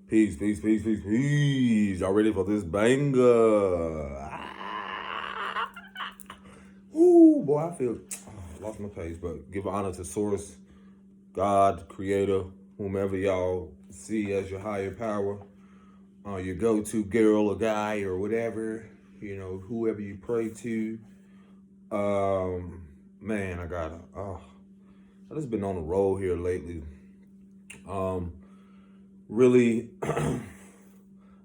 Peace, peace, peace, peace, peace. Y'all ready for this banger? Ooh, boy, I feel lost my pace, but give honor to Source, God, Creator, whomever y'all see as your higher power, your go-to girl or guy or whatever, whoever you pray to. Man, I just been on the road here lately. Really, I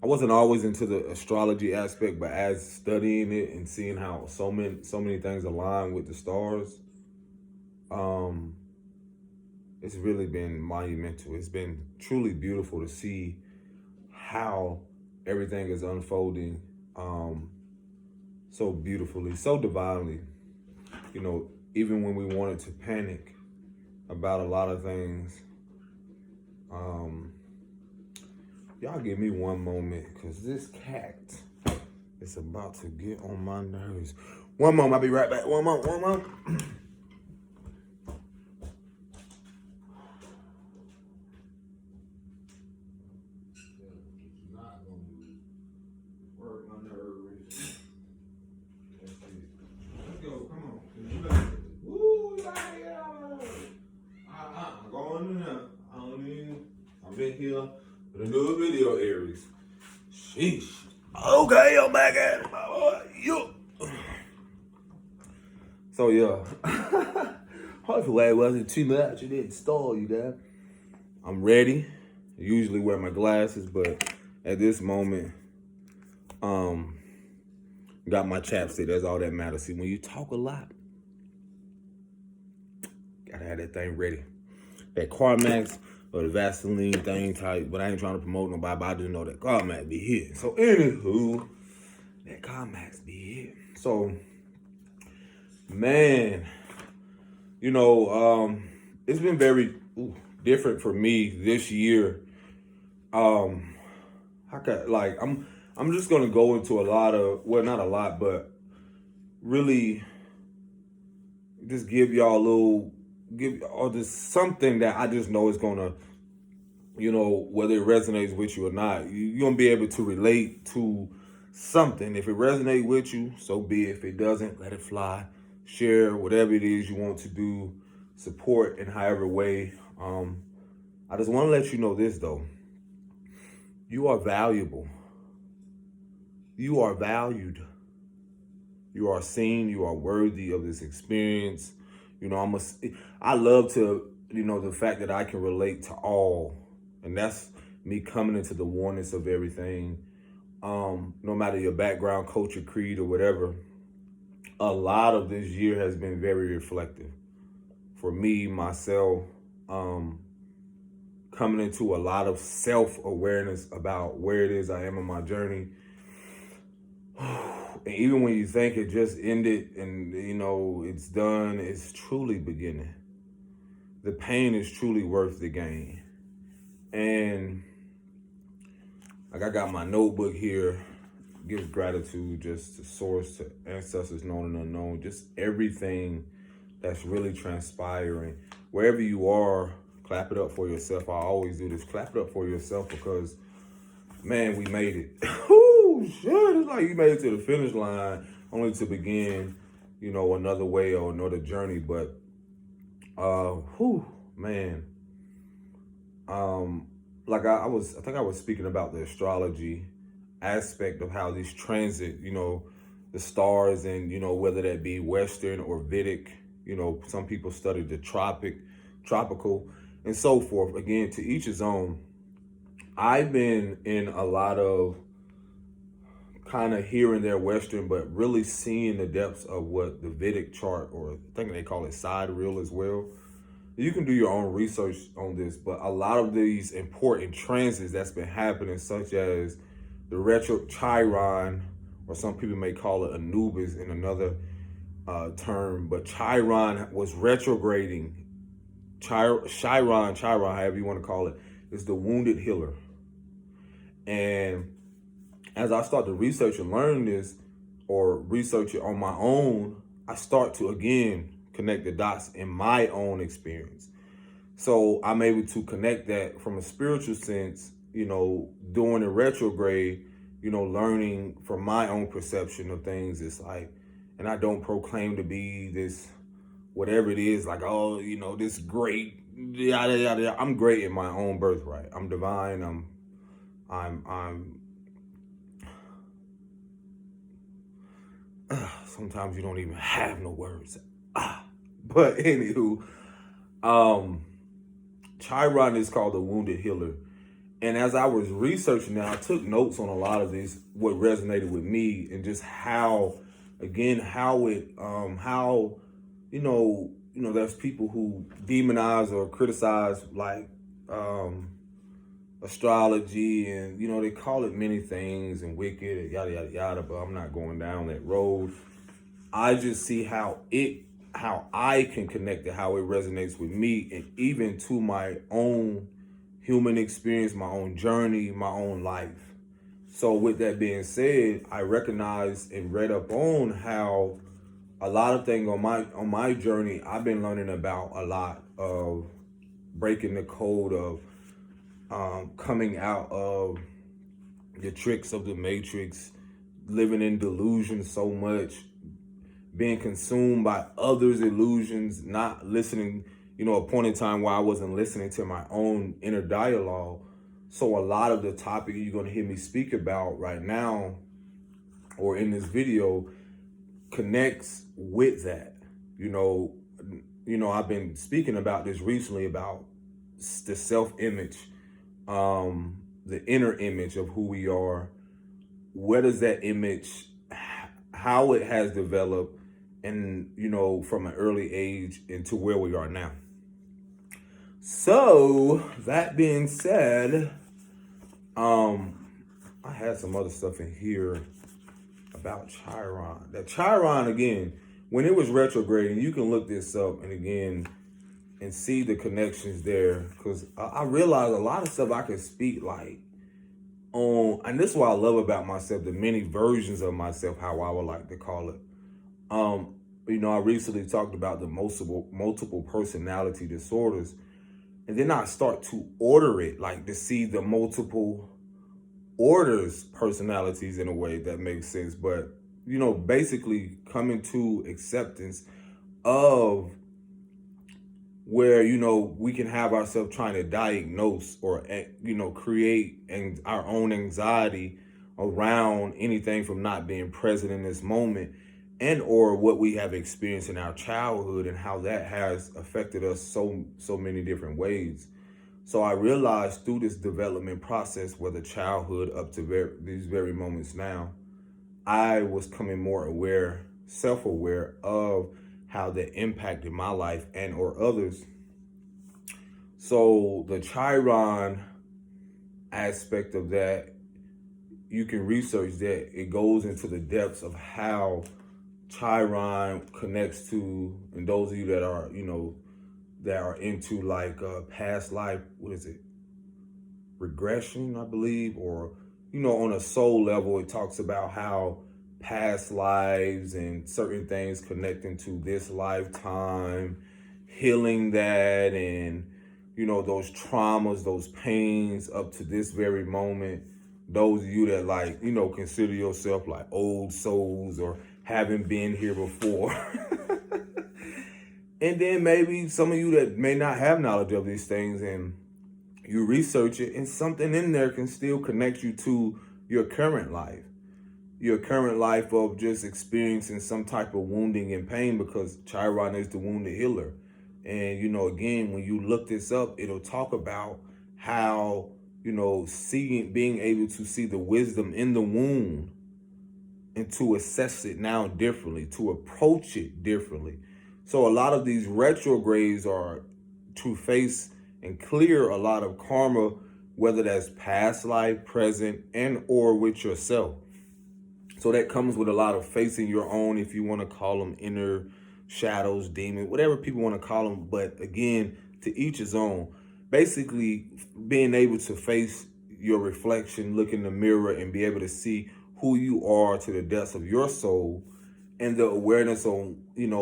wasn't always into the astrology aspect, but as studying it and seeing how so many things align with the stars, um, it's really been monumental. It's been truly beautiful to see how everything is unfolding so beautifully, so divinely. Even when we wanted to panic about a lot of things, y'all give me one moment, because this cat is about to get on my nerves. One moment, I'll be right back. One moment. Work my nerves. Let's go, come on. Woo, yeah. I'm going in there. I've been here with a new video Aries. Sheesh. Okay, I'm back at it, my boy. You. So yeah. Hopefully it wasn't too much. It didn't stall you guys. I'm ready. I usually wear my glasses, but at this moment, got my chapstick. That's all that matters. See, when you talk a lot, gotta have that thing ready. That CarMax or the Vaseline thing type, but I ain't trying to promote nobody, but I just know that CarMax be here. So anywho, that CarMax be here. So, man, it's been very different for me this year. I'm just gonna go into a lot of, well, not a lot, but really just give y'all just something that I just know is gonna, whether it resonates with you or not, you're gonna be able to relate to something. If it resonates with you, so be it. If it doesn't, let it fly. Share whatever it is you want to do, support in however way. I just want to let you know this though. You are valuable. You are valued. You are seen. You are worthy of this experience. I love to, the fact that I can relate to all. And that's me coming into the oneness of everything. No matter your background, culture, creed, or whatever, a lot of this year has been very reflective. For me, myself, coming into a lot of self-awareness about where it is I am on my journey. And even when you think it just ended and, it's done, it's truly beginning. The pain is truly worth the gain. And I got my notebook here. Gives gratitude just to Source, to ancestors known and unknown, just everything that's really transpiring. Wherever you are, clap it up for yourself. I always do this. Clap it up for yourself because, man, we made it. Oh, shit. It's like you made it to the finish line only to begin, another way or another journey. But, man. I think I was speaking about the astrology aspect of how these transit, the stars and, whether that be Western or Vedic, some people study the tropical, and so forth. Again, to each his own. I've been in a lot of kind of here and there Western, but really seeing the depths of what the Vedic chart, or I think they call it sidereal as well. You can do your own research on this, but a lot of these important transits that's been happening, such as the retro Chiron, or some people may call it Anubis in another term, but Chiron was retrograding. Chiron, however you want to call it, is the wounded healer. And as I start to research and learn this, or research it on my own, I start to again connect the dots in my own experience. So I'm able to connect that from a spiritual sense during the retrograde, learning from my own perception of things. It's like, and I don't proclaim to be this, whatever it is, like, oh, this great, yada, yada, yada. I'm great in my own birthright. I'm divine. I'm, sometimes you don't even have no words. But anywho, Chiron is called the wounded healer. And as I was researching that, I took notes on a lot of this, what resonated with me, and just how, again, there's people who demonize or criticize, like, astrology, and, they call it many things and wicked and yada, yada, yada, but I'm not going down that road. I just see how I can connect to how it resonates with me, and even to my own human experience, my own journey, my own life. So with that being said, I recognized and read up on how a lot of things on my journey, I've been learning about a lot of breaking the code of coming out of the tricks of the matrix, living in delusion so much, being consumed by others' illusions, not listening, a point in time where I wasn't listening to my own inner dialogue. So a lot of the topic you're going to hear me speak about right now or in this video connects with that. I've been speaking about this recently, about the self-image, the inner image of who we are. Where does that image, how it has developed, and from an early age into where we are now. So that being said, I had some other stuff in here about Chiron. That Chiron, again, when it was retrograding, you can look this up and see the connections there, because I realized a lot of stuff I could speak like on, and this is what I love about myself, the many versions of myself, how I would like to call it. I recently talked about the multiple personality disorders, and then I start to order it, like to see the multiple orders, personalities, in a way that makes sense. But, basically coming to acceptance of where, we can have ourselves trying to diagnose or, create our own anxiety around anything from not being present in this moment, and or what we have experienced in our childhood and how that has affected us so many different ways. So I realized through this development process, whether childhood up to these very moments now, I was coming more aware, self-aware of how that impacted my life and or others. So the Chiron aspect of that, you can research that. It goes into the depths of how Chiron connects to, and those of you that are, that are into like past life, what is it? Regression, I believe, or, on a soul level, it talks about how past lives and certain things connecting to this lifetime, healing that, and, those traumas, those pains up to this very moment. Those of you that like, consider yourself like old souls or haven't been here before. And then maybe some of you that may not have knowledge of these things, and you research it, and something in there can still connect you to your current life. Your current life of just experiencing some type of wounding and pain, because Chiron is the wounded healer. And, again, when you look this up, it'll talk about how, being able to see the wisdom in the wound and to assess it now differently, to approach it differently. So a lot of these retrogrades are to face and clear a lot of karma, whether that's past life, present, and or with yourself. So that comes with a lot of facing your own, if you want to call them inner shadows, demons, whatever people want to call them. But again, to each his own. Basically, being able to face your reflection, look in the mirror, and be able to see who you are to the depths of your soul, and the awareness on,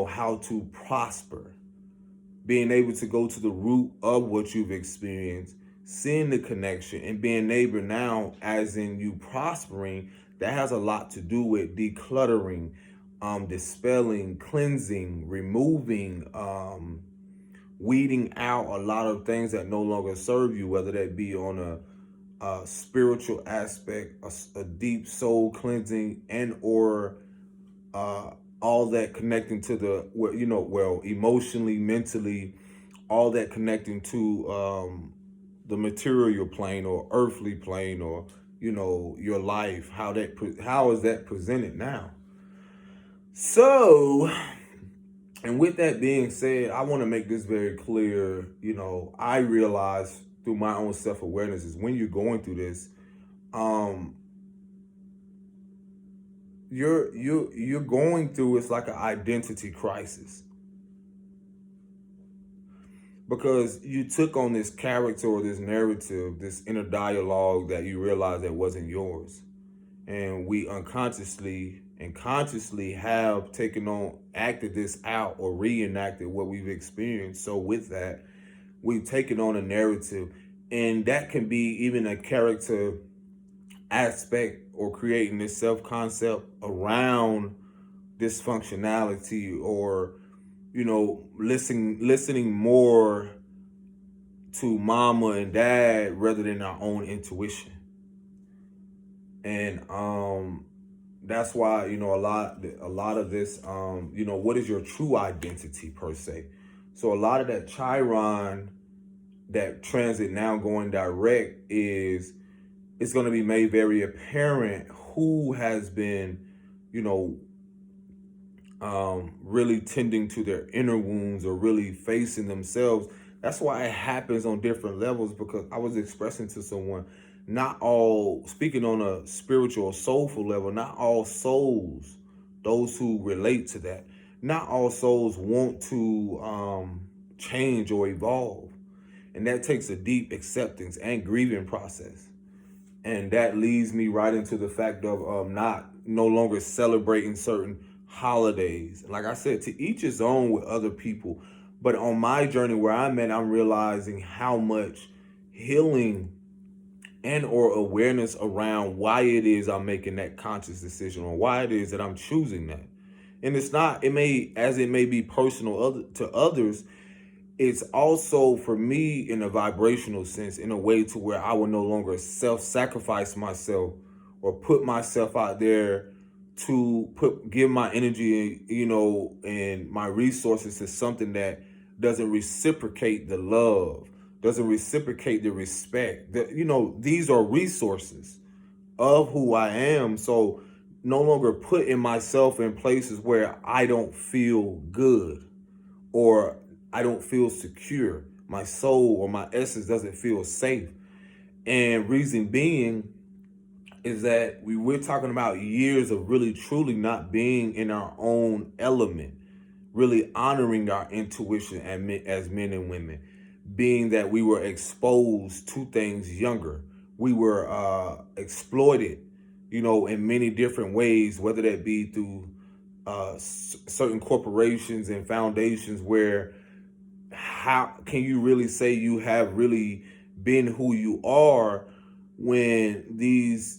how to prosper. Being able to go to the root of what you've experienced, seeing the connection and being neighbor now, as in you prospering, that has a lot to do with decluttering, dispelling, cleansing, removing, weeding out a lot of things that no longer serve you, whether that be on a spiritual aspect, a deep soul cleansing, and or uh, all that connecting to the, well, emotionally, mentally, all that connecting to the material plane or earthly plane, or your life, how is that presented now. So, and with that being said, I want to make this very clear. I realize through my own self-awareness is when you're going through this, um you're going through, it's like an identity crisis, because you took on this character or this narrative, this inner dialogue that you realize that wasn't yours. And we unconsciously and consciously have taken on, acted this out, or reenacted what we've experienced. So with that, we've taken on a narrative, and that can be even a character aspect, or creating this self-concept around dysfunctionality, or listening more to mama and dad rather than our own intuition. And that's why a lot of this, what is your true identity per se. So a lot of that Chiron, that transit now going direct, is it's going to be made very apparent who has been, you know really tending to their inner wounds, or really facing themselves. That's why it happens on different levels, because I was expressing to someone, not all, speaking on a spiritual or soulful level, not all souls, those who relate to that, not all souls want to change or evolve. And that takes a deep acceptance and grieving process. And that leads me right into the fact of not no longer celebrating certain holidays. Like I said, to each his own with other people. But on my journey where I'm at, I'm realizing how much healing and or awareness around why it is I'm making that conscious decision, or why it is that I'm choosing that. And it's not, it may be personal to others, it's also for me in a vibrational sense, in a way to where I will no longer self-sacrifice myself, or put myself out there to give my energy, and my resources to something that doesn't reciprocate the love, doesn't reciprocate the respect. These are resources of who I am. So no longer putting myself in places where I don't feel good, or I don't feel secure. My soul or my essence doesn't feel safe. And reason being is that we're talking about years of really truly not being in our own element, really honoring our intuition as men and women, being that we were exposed to things younger. We were exploited, in many different ways, whether that be through certain corporations and foundations, where how can you really say you have really been who you are when these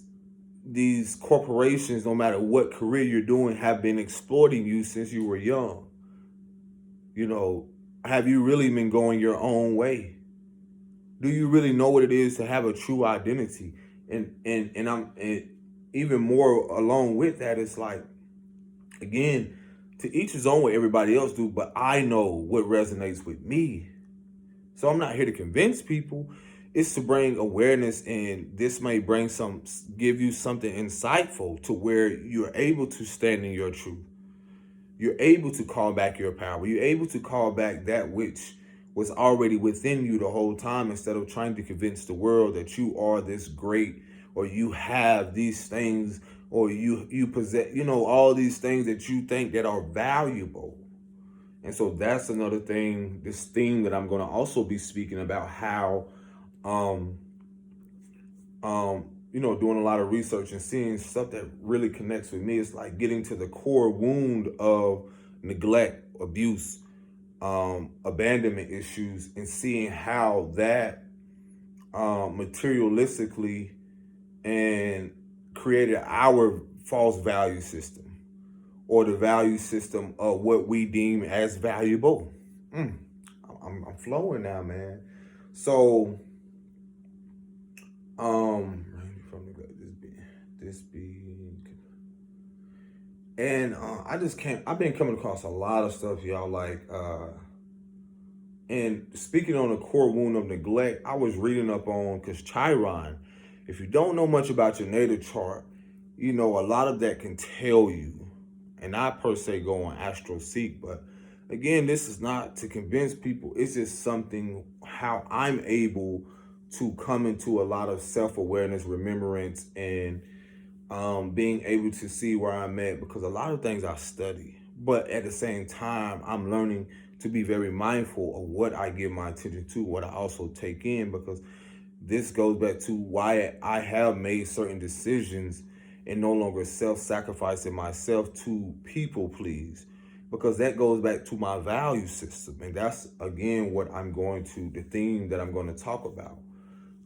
corporations, no matter what career you're doing, have been exploiting you since you were young? Have you really been going your own way? Do you really know what it is to have a true identity? And even more along with that, it's like, again, to each his own, what everybody else do, but I know what resonates with me. So I'm not here to convince people. It's to bring awareness, and this may give you something insightful to where you're able to stand in your truth. You're able to call back your power. You're able to call back that which was already within you the whole time, instead of trying to convince the world that you are this great, or you have these things, or you possess, all these things that you think that are valuable. And so that's another thing, this theme that I'm going to also be speaking about, how doing a lot of research and seeing stuff that really connects with me. It's like getting to the core wound of neglect, abuse, abandonment issues, and seeing how that materialistically and created our false value system, or the value system of what we deem as valuable. Mm, I'm flowing now, man. So, from this be, and I just can't. I've been coming across a lot of stuff, y'all. And speaking on the core wound of neglect, I was reading up on, because Chiron, if you don't know much about your natal chart, a lot of that can tell you, and I per se go on Astro Seek, but again, this is not to convince people. It's just something how I'm able to come into a lot of self-awareness, remembrance, and being able to see where I'm at, because a lot of things I study, but at the same time, I'm learning to be very mindful of what I give my attention to, what I also take in, because this goes back to why I have made certain decisions and no longer self-sacrificing myself to people please, because that goes back to my value system. And that's, again, the theme that I'm going to talk about.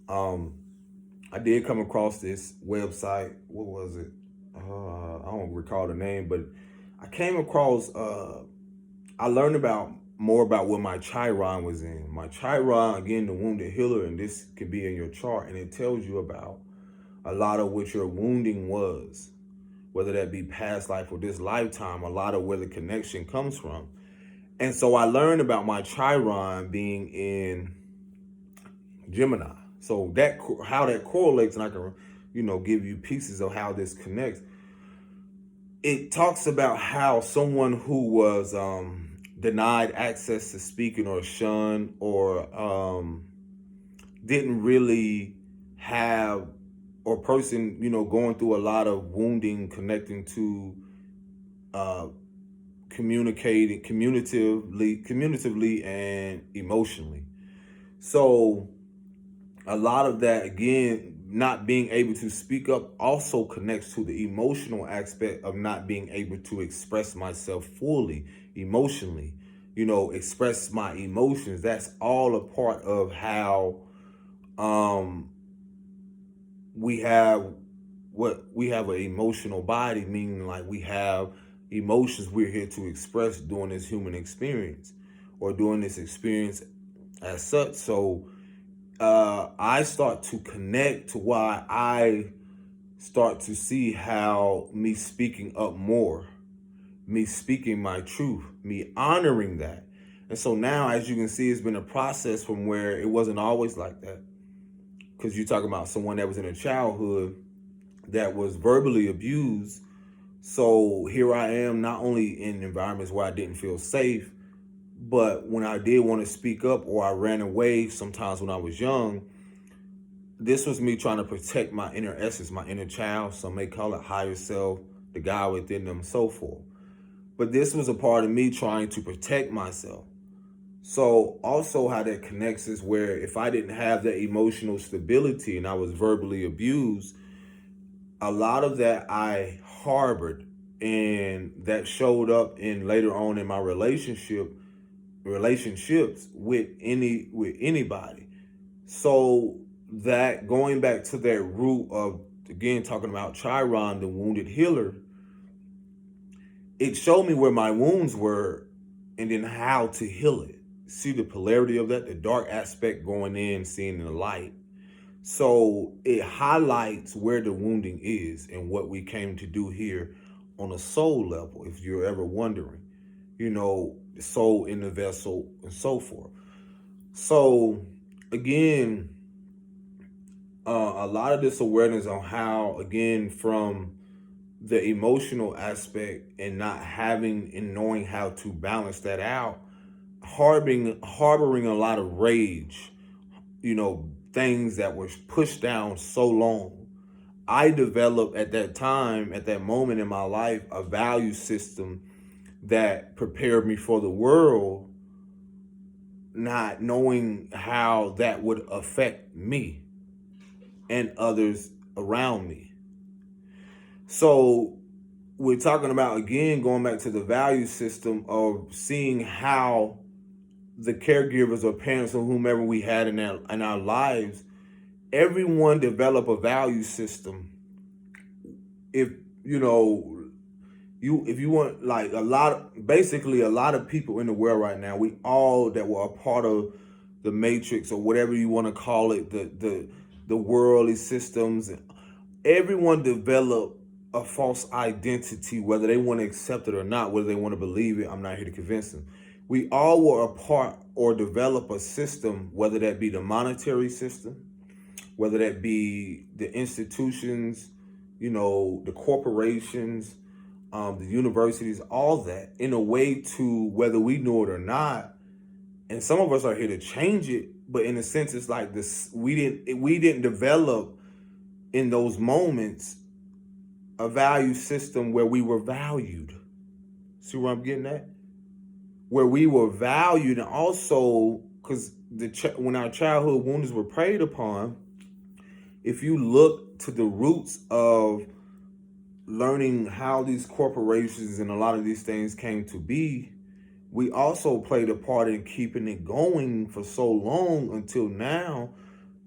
I did come across this website. What was it? I don't recall the name, but I came across. I learned about more about what my Chiron was in. My Chiron, again, the wounded healer, and this could be in your chart, and it tells you about a lot of what your wounding was, whether that be past life or this lifetime. A lot of where the connection comes from, and so I learned about my Chiron being in Gemini. So that how that correlates, and I can, give you pieces of how this connects. It talks about how someone who was denied access to speaking, or shunned, or didn't really have, or person, going through a lot of wounding, connecting to communicating communicatively and emotionally. So a lot of that, again, not being able to speak up, also connects to the emotional aspect of not being able to express myself fully emotionally, express my emotions. That's all a part of how we have an emotional body, meaning like we have emotions we're here to express during this human experience, or during this experience as such. So I start to connect to why I start to see how me speaking up more, me speaking my truth, me honoring that. And so now, as you can see, it's been a process from where it wasn't always like that. Because you're talking about someone that was in a childhood that was verbally abused. So here I am, not only in environments where I didn't feel safe, but when I did want to speak up, or I ran away sometimes when I was young, this was me trying to protect my inner essence, my inner child. Some may call it higher self, the God within them, so forth. But this was a part of me trying to protect myself. So also how that connects is where if I didn't have that emotional stability and I was verbally abused, a lot of that I harbored, and that showed up in later on in my relationships with anybody. So that, going back to that root of, again, talking about Chiron, the wounded healer, it showed me where my wounds were, and then how to heal it. See the polarity of that, the dark aspect going in, seeing the light. So it highlights where the wounding is and what we came to do here on a soul level, if you're ever wondering, the soul in the vessel and so forth. So again, a lot of this awareness on how, again, from the emotional aspect and not having and knowing how to balance that out, harboring a lot of rage, things that were pushed down so long. I developed at that time, at that moment in my life, a value system that prepared me for the world, not knowing how that would affect me and others around me. So we're talking about, again, going back to the value system of seeing how the caregivers or parents or whomever we had in our lives everyone develop a value system. If you know if you want, like, basically a lot of people in the world right now, we all that were a part of the matrix or whatever you want to call it, the worldly systems, everyone developed a false identity, whether they want to accept it or not, whether they want to believe it. I'm not here to convince them. We all were a part or develop a system, whether that be the monetary system, whether that be the institutions, the corporations, the universities, all that, in a way to, whether we know it or not. And some of us are here to change it, but in a sense, it's like this: we didn't develop in those moments a value system where we were valued. See where I'm getting at? Where we were valued, and also because when our childhood wounds were preyed upon, if you look to the roots of learning how these corporations and a lot of these things came to be, we also played a part in keeping it going for so long until now,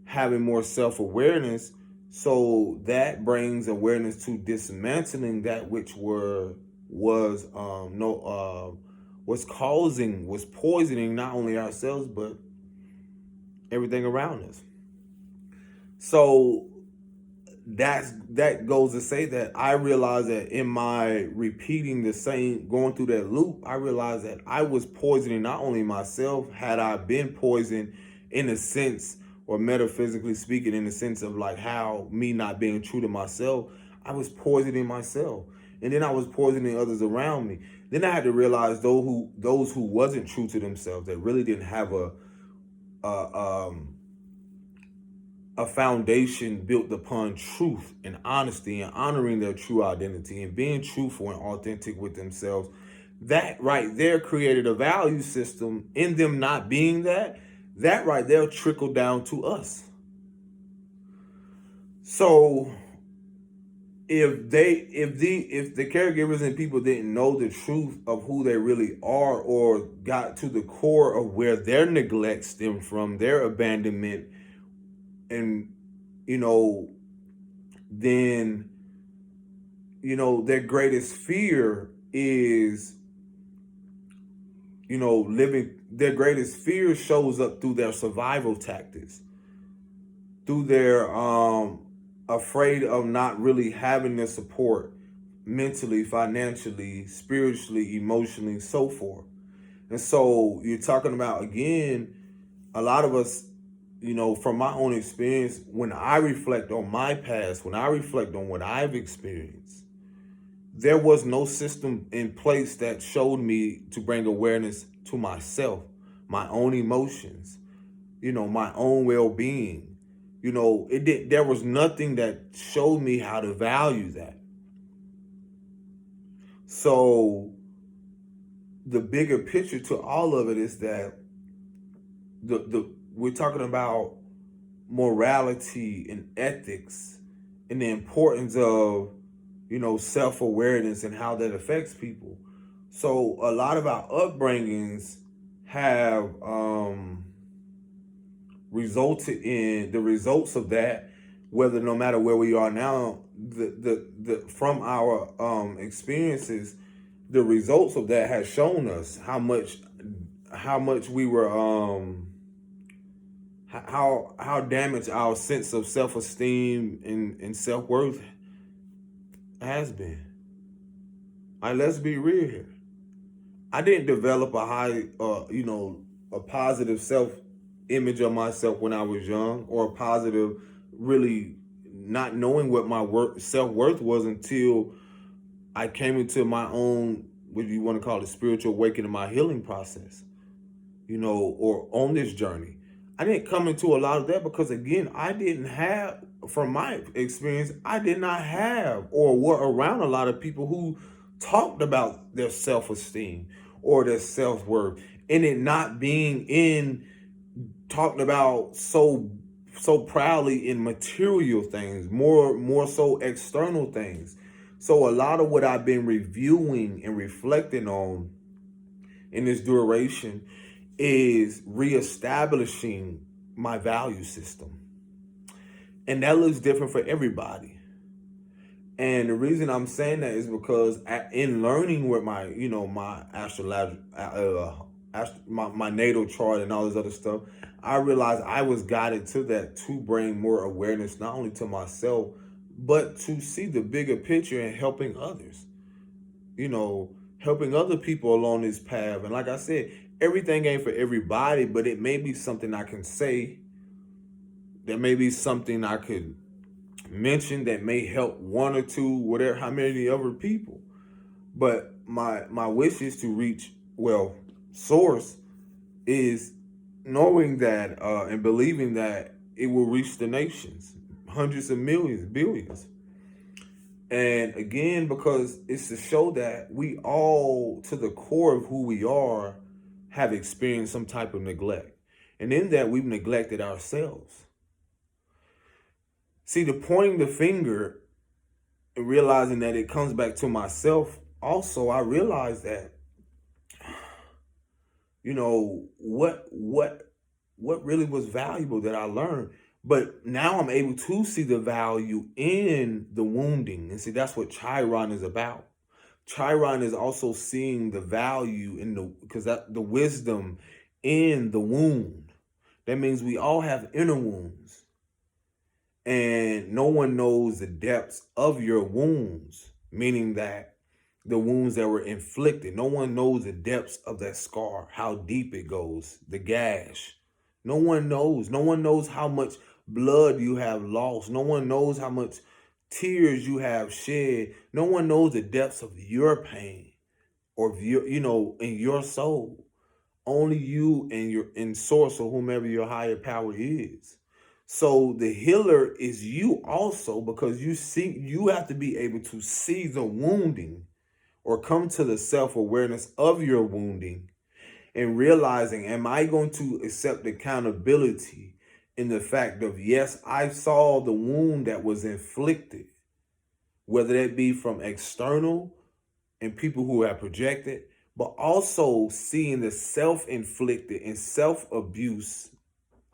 having more self-awareness. So that brings awareness to dismantling that which was poisoning not only ourselves but everything around us. So that goes to say that I realized that in my repeating the same, going through that loop, I realized that I was poisoning not only myself. Had I been poisoned in a sense, or metaphysically speaking, in the sense of like how me not being true to myself, I was poisoning myself, and then I was poisoning others around me. Then I had to realize those who wasn't true to themselves, that really didn't have a foundation built upon truth and honesty and honoring their true identity and being truthful and authentic with themselves. That right there created a value system. In them not being that right there trickled down to us. So if the caregivers and people didn't know the truth of who they really are, or got to the core of where their neglect stemmed from, their abandonment, and then their greatest fear is living. Their greatest fear shows up through their survival tactics, through their afraid of not really having the support mentally, financially, spiritually, emotionally, so forth. And so you're talking about, again, a lot of us, from my own experience, when I reflect on my past, when I reflect on what I've experienced, there was no system in place that showed me to bring awareness to myself, my own emotions, my own well-being. There was nothing that showed me how to value that. So the bigger picture to all of it is that we're talking about morality and ethics and the importance of, self-awareness and how that affects people. So a lot of our upbringings have resulted in the results of that, whether no matter where we are now, the from our experiences, the results of that has shown us how much we were how damaged our sense of self-esteem and self-worth has been. Let's be real here. I didn't develop a high a positive self-image of myself when I was young, or a positive, really not knowing what my self-worth was until I came into my own, what you want to call it, spiritual awakening, my healing process, or on this journey. I didn't come into a lot of that because, again, I didn't have, from my experience, I did not have or were around a lot of people who talked about their self-esteem or their self-worth, and it not being talked about so proudly in material things, more so external things. So a lot of what I've been reviewing and reflecting on in this duration is reestablishing my value system. And that looks different for everybody. And the reason I'm saying that is because in learning with my, my astrological, my natal chart and all this other stuff, I realized I was guided to that to bring more awareness, not only to myself, but to see the bigger picture and helping others, helping other people along this path. And like I said, everything ain't for everybody, but it may be something I can say. There may be something I could mention that may help one or two, whatever, how many other people. But my wish is to reach, source is knowing that and believing that it will reach the nations, hundreds of millions, billions. And again, because it's to show that we all, to the core of who we are, have experienced some type of neglect. And in that, we've neglected ourselves. See, the pointing the finger and realizing that it comes back to myself, also, I realized that, what really was valuable that I learned. But now I'm able to see the value in the wounding. And see, that's what Chiron is about. Chiron is also seeing the value in the wisdom in the wound. That means we all have inner wounds. And no one knows the depths of your wounds, meaning that the wounds that were inflicted. No one knows the depths of that scar, how deep it goes, the gash. No one knows. No one knows how much blood you have lost. No one knows how much tears you have shed. No one knows the depths of your pain or of your, in your soul. Only you and your in source or whomever your higher power is. So the healer is you also, because you have to be able to see the wounding or come to the self-awareness of your wounding and realizing, am I going to accept accountability in the fact of, yes, I saw the wound that was inflicted, whether that be from external and people who have projected, but also seeing the self-inflicted and self-abuse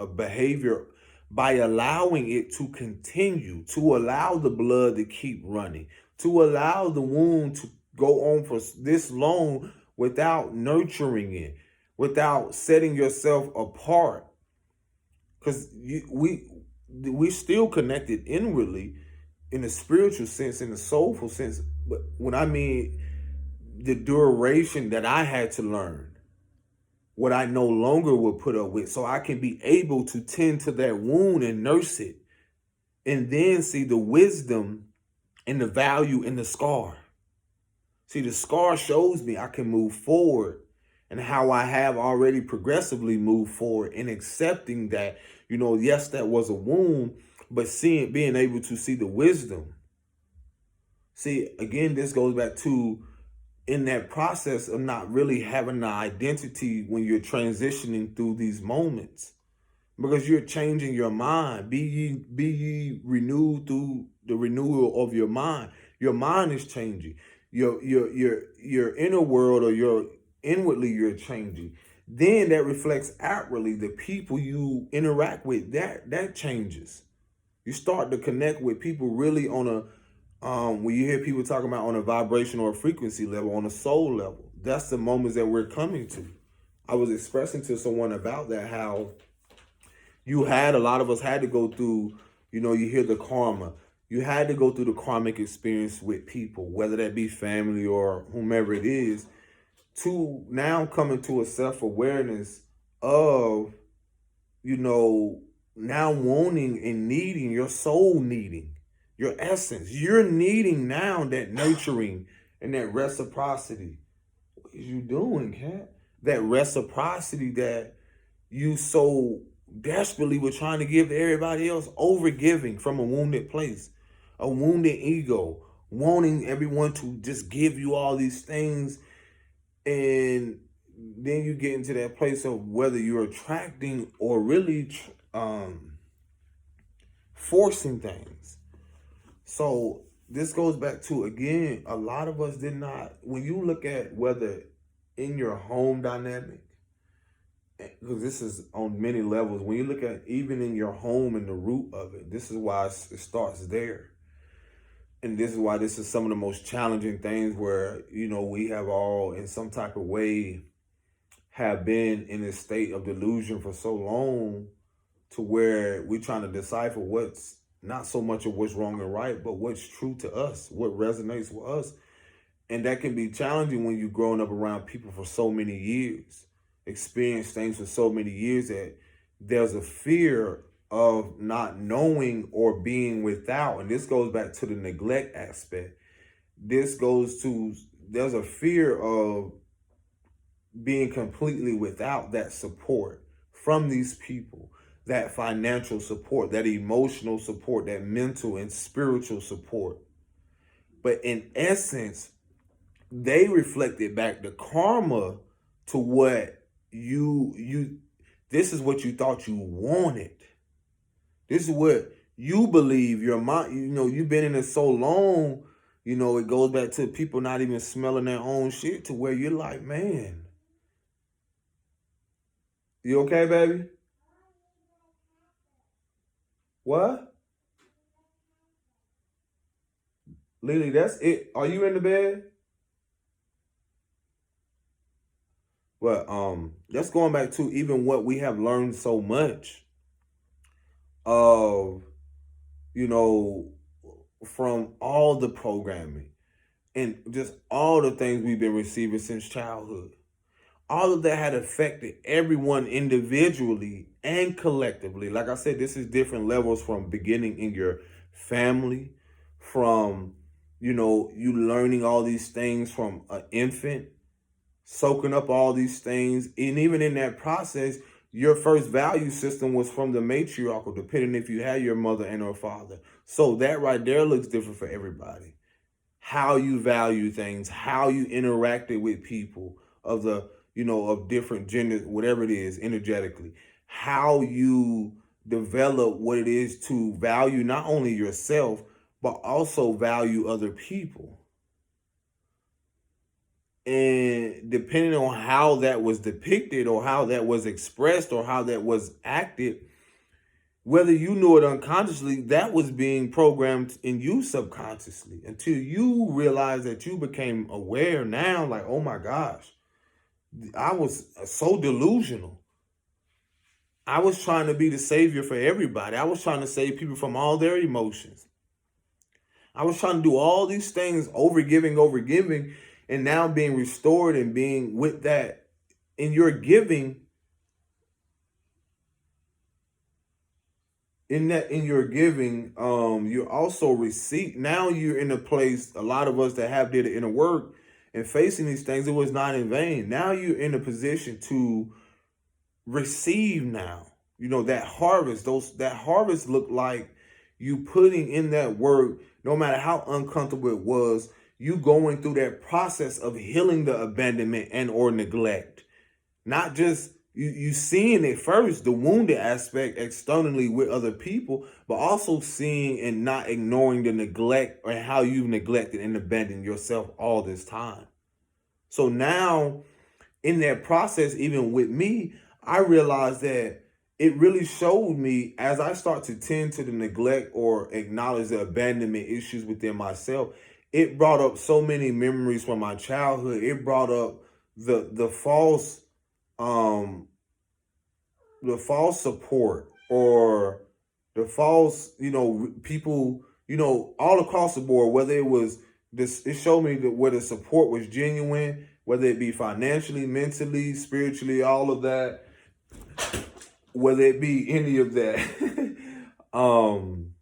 of behavior by allowing it to continue, to allow the blood to keep running, to allow the wound to go on for this long without nurturing it, without setting yourself apart. Because we're still connected inwardly in the spiritual sense, in the soulful sense. But when I mean the duration that I had to learn, what I no longer will put up with, so I can be able to tend to that wound and nurse it, and then see the wisdom and the value in the scar. See, the scar shows me I can move forward, and how I have already progressively moved forward in accepting that, yes, that was a wound, but being able to see the wisdom. See, again, this goes back to in that process of not really having an identity when you're transitioning through these moments, because you're changing your mind. Be ye renewed through the renewal of your mind. Your mind is changing. Your inner world, or your inwardly, you're changing. Then that reflects outwardly. The people you interact with, that changes. You start to connect with people really on a when you hear people talking about on a vibrational or frequency level, on a soul level, that's the moments that we're coming to. I was expressing to someone about that, how a lot of us had to go through, you hear the karma. You had to go through the karmic experience with people, whether that be family or whomever it is, to now come into a self-awareness of, now wanting and needing, your soul needing, your essence. You're needing now that nurturing and that reciprocity. What is you doing, Cat? That reciprocity that you so desperately were trying to give to everybody else, over giving from a wounded place, a wounded ego, wanting everyone to just give you all these things. And then you get into that place of whether you're attracting or really forcing things. So this goes back to, again, a lot of us did not, when you look at whether in your home dynamic, because this is on many levels. When you look at even in your home and the root of it, this is why it starts there. And this is why this is some of the most challenging things where, we have all in some type of way have been in a state of delusion for so long to where we're trying to decipher what's not so much of what's wrong and right, but what's true to us, what resonates with us. And that can be challenging when you've grown up around people for so many years, experienced things for so many years, that there's a fear of not knowing or being without. And this goes back to the neglect aspect. There's a fear of being completely without that support from these people, that financial support, that emotional support, that mental and spiritual support. But in essence, they reflected back the karma to what you this is what you thought you wanted. This is what you believe your mind, you've been in it so long, it goes back to people not even smelling their own shit, to where you're like, man, you okay, baby? What? Lily, that's it. Are you in the bed? Well, that's going back to even what we have learned so much of, you know, from all the programming and just all the things we've been receiving since childhood. All of that had affected everyone individually and collectively. Like I said, this is different levels from beginning in your family, from, you learning all these things from an infant, soaking up all these things. And even in that process, your first value system was from the matriarchal, depending if you had your mother and or father. So that right there looks different for everybody. How you value things, how you interacted with people of of different genders, whatever it is, energetically, how you develop what it is to value not only yourself, but also value other people. And depending on how that was depicted or how that was expressed or how that was acted, whether you knew it unconsciously, that was being programmed in you subconsciously until you realized that you became aware now, like, oh my gosh, I was so delusional. I was trying to be the savior for everybody. I was trying to save people from all their emotions. I was trying to do all these things, over giving, and now being restored and being with that in your giving, you're also receipt. Now you're in a place, a lot of us that have did the inner work and facing these things, it was not in vain. Now you're in a position to receive now. That harvest, that harvest looked like you putting in that work, no matter how uncomfortable it was, you going through that process of healing the abandonment and or neglect. Not just you seeing it first, the wounded aspect externally with other people, but also seeing and not ignoring the neglect or how you've neglected and abandoned yourself all this time. So now in that process, even with me, I realized that it really showed me as I start to tend to the neglect or acknowledge the abandonment issues within myself. It brought up so many memories from my childhood. It brought up the false um the false support or the false, people, all across the board, whether it was this, it showed me that where the support was genuine, whether it be financially, mentally, spiritually, all of that, whether it be any of that. um,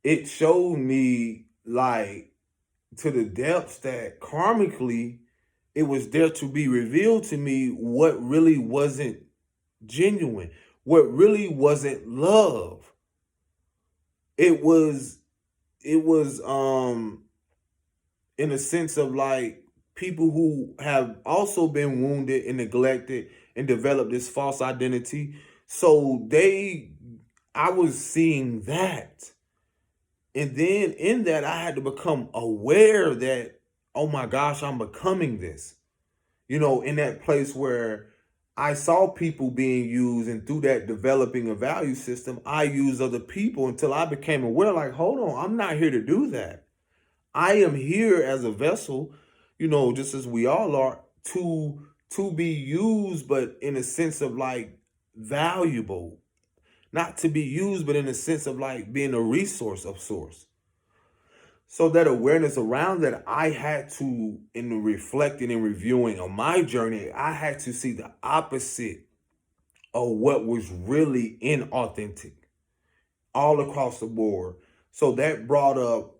it showed me like to the depths that karmically it was there to be revealed to me what really wasn't genuine, what really wasn't love. It was in a sense of like people who have also been wounded and neglected and developed this false identity. So I was seeing that. And then in that, I had to become aware that, oh my gosh, I'm becoming this. In that place where I saw people being used, and through that developing a value system, I used other people until I became aware, like, hold on, I'm not here to do that. I am here as a vessel, just as we all are, to be used, but in a sense of like valuable, not to be used, but in a sense of like being a resource of source. So that awareness around that, I had to, in the reflecting and reviewing on my journey, I had to see the opposite of what was really inauthentic all across the board. So that brought up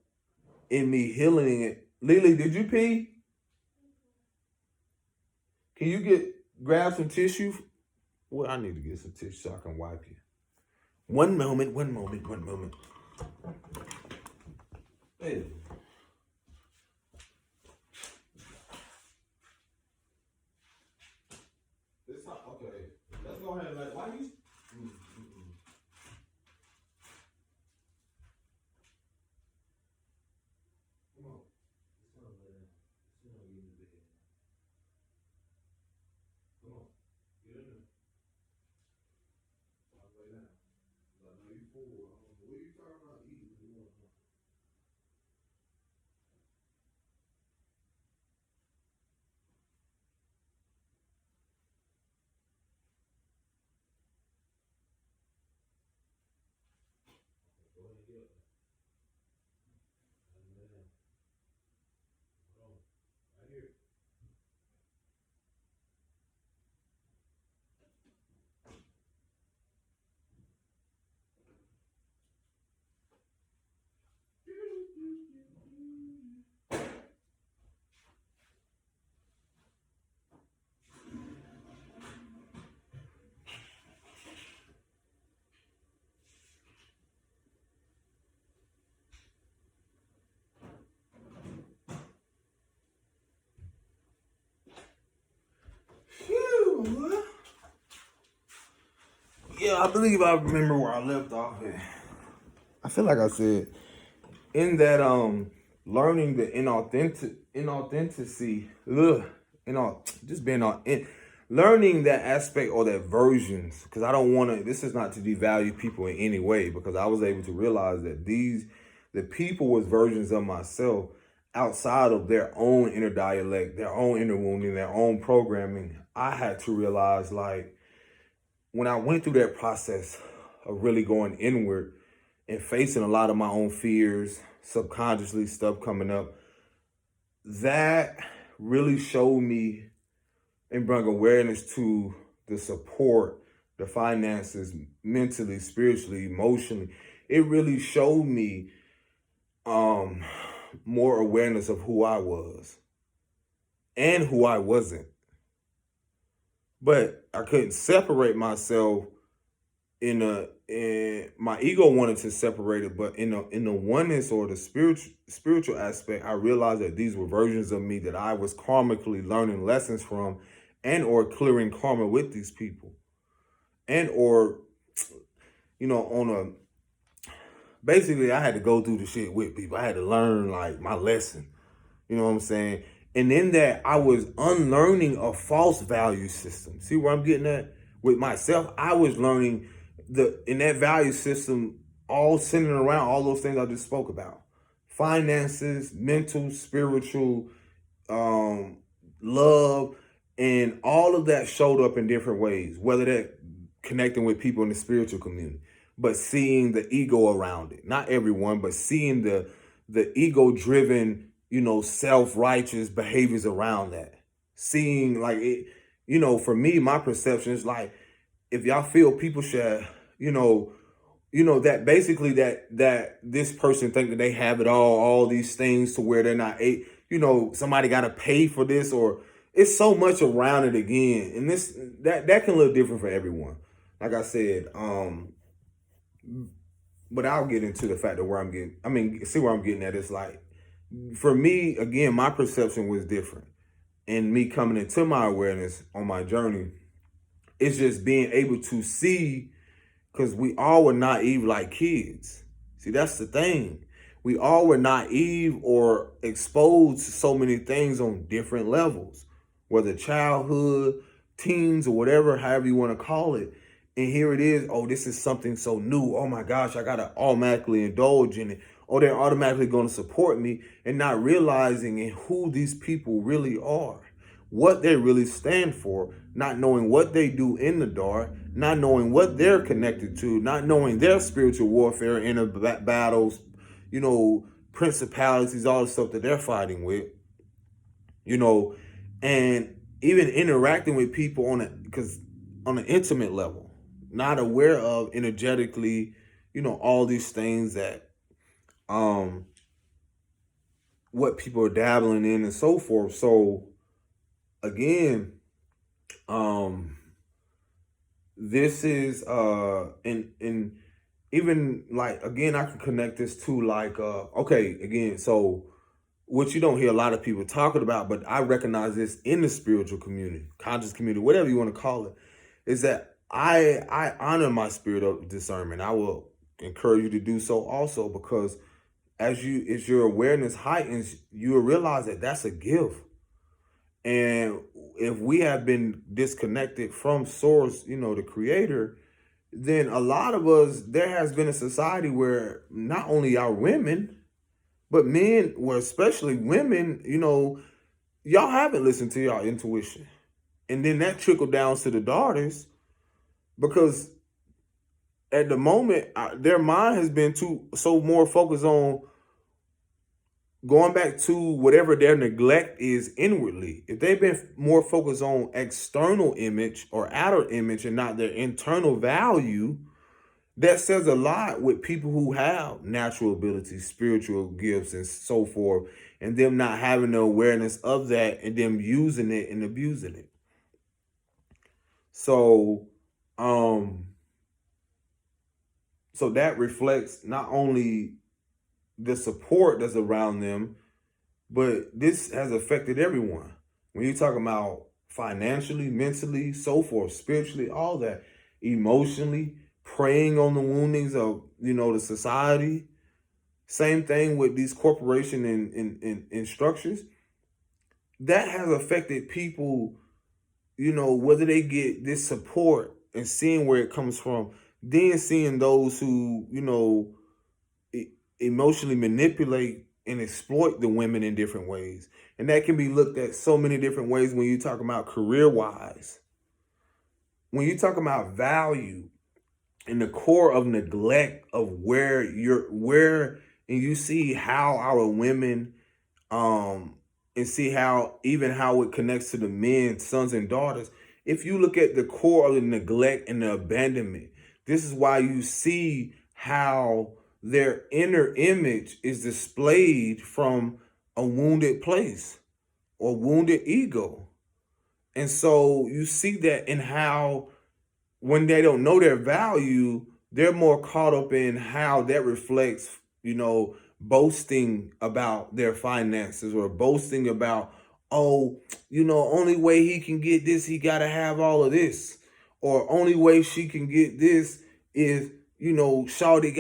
in me healing it. Lily, did you pee? Can you grab some tissue? Well, I need to get some tissue so I can wipe you. One moment, one moment, one moment. Hey. Okay. Let's go ahead and why you? Come on. Come on. Get in there. I'll lay down. I know you full. What are you talking about eating? Go ahead and get up. Lay down. Hold on. Right here. Phew. Yeah, I believe I remember where I left off at. I feel like I said in that learning the inauthenticity, just being learning that aspect or that versions, because I don't want to, this is not to devalue people in any way, because I was able to realize that the people was versions of myself outside of their own inner dialect, their own inner wounding, their own programming. I had to realize, like, when I went through that process of really going inward and facing a lot of my own fears, subconsciously stuff coming up, that really showed me and brought awareness to the support, the finances, mentally, spiritually, emotionally. It really showed me more awareness of who I was and who I wasn't. But I couldn't separate myself in my ego wanted to separate it, but in the oneness or the spiritual aspect, I realized that these were versions of me that I was karmically learning lessons from, and or clearing karma with these people, and or on a basically I had to go through the shit with people. I had to learn like my lesson. You know what I'm saying? And in that, I was unlearning a false value system. See where I'm getting at? With myself, I was learning in that value system, all centered around all those things I just spoke about. Finances, mental, spiritual, love, and all of that showed up in different ways, whether that connecting with people in the spiritual community, but seeing the ego around it. Not everyone, but seeing the ego driven, self-righteous behaviors around that. Seeing like it, for me, my perception is like, if y'all feel people should, that basically that this person think that they have it all these things to where they're not somebody got to pay for this, or it's so much around it again. And this that can look different for everyone. Like I said, but I'll get into the fact of see where I'm getting at. It's like, for me, again, my perception was different. And me coming into my awareness on my journey, it's just being able to see, because we all were naive like kids. See, that's the thing. We all were naive or exposed to so many things on different levels, whether childhood, teens or whatever, however you want to call it. And here it is. Oh, this is something so new. Oh my gosh, I got to automatically indulge in it. Oh, they're automatically going to support me, and not realizing in who these people really are, what they really stand for, not knowing what they do in the dark, not knowing what they're connected to, not knowing their spiritual warfare in the battles, principalities, all the stuff that they're fighting with, and even interacting with people on an intimate level, not aware of energetically, all these things that um what people are dabbling in and so forth. So again, um this is and even like, again, I can connect this to like okay, again, so what you don't hear a lot of people talking about, but I recognize this in the spiritual community, conscious community, whatever you want to call it, is that I honor my spirit of discernment. I will encourage you to do so also, because as your awareness heightens, you will realize that that's a gift. And if we have been disconnected from source, the creator, then a lot of us, there has been a society where not only our women, but men, well, especially women, y'all haven't listened to y'all intuition. And then that trickled down to the daughters, because at the moment, their mind has been so more focused on going back to whatever their neglect is inwardly. If they've been more focused on external image or outer image and not their internal value, that says a lot with people who have natural abilities, spiritual gifts, and so forth, and them not having the awareness of that and them using it and abusing it. So, so that reflects not only the support that's around them, but this has affected everyone. When you're talking about financially, mentally, so forth, spiritually, all that, emotionally, preying on the woundings of, the society. Same thing with these corporation and structures. That has affected people, whether they get this support and seeing where it comes from, then seeing those who, emotionally manipulate and exploit the women in different ways. And that can be looked at so many different ways when you talk about career-wise. When you talk about value and the core of neglect of where and you see how our women, and see how it connects to the men, sons and daughters. If you look at the core of the neglect and the abandonment, this is why you see how their inner image is displayed from a wounded place or wounded ego. And so you see that in how, when they don't know their value, they're more caught up in how that reflects, boasting about their finances, or boasting about, oh, only way he can get this, he got to have all of this. Or only way she can get this is, shawty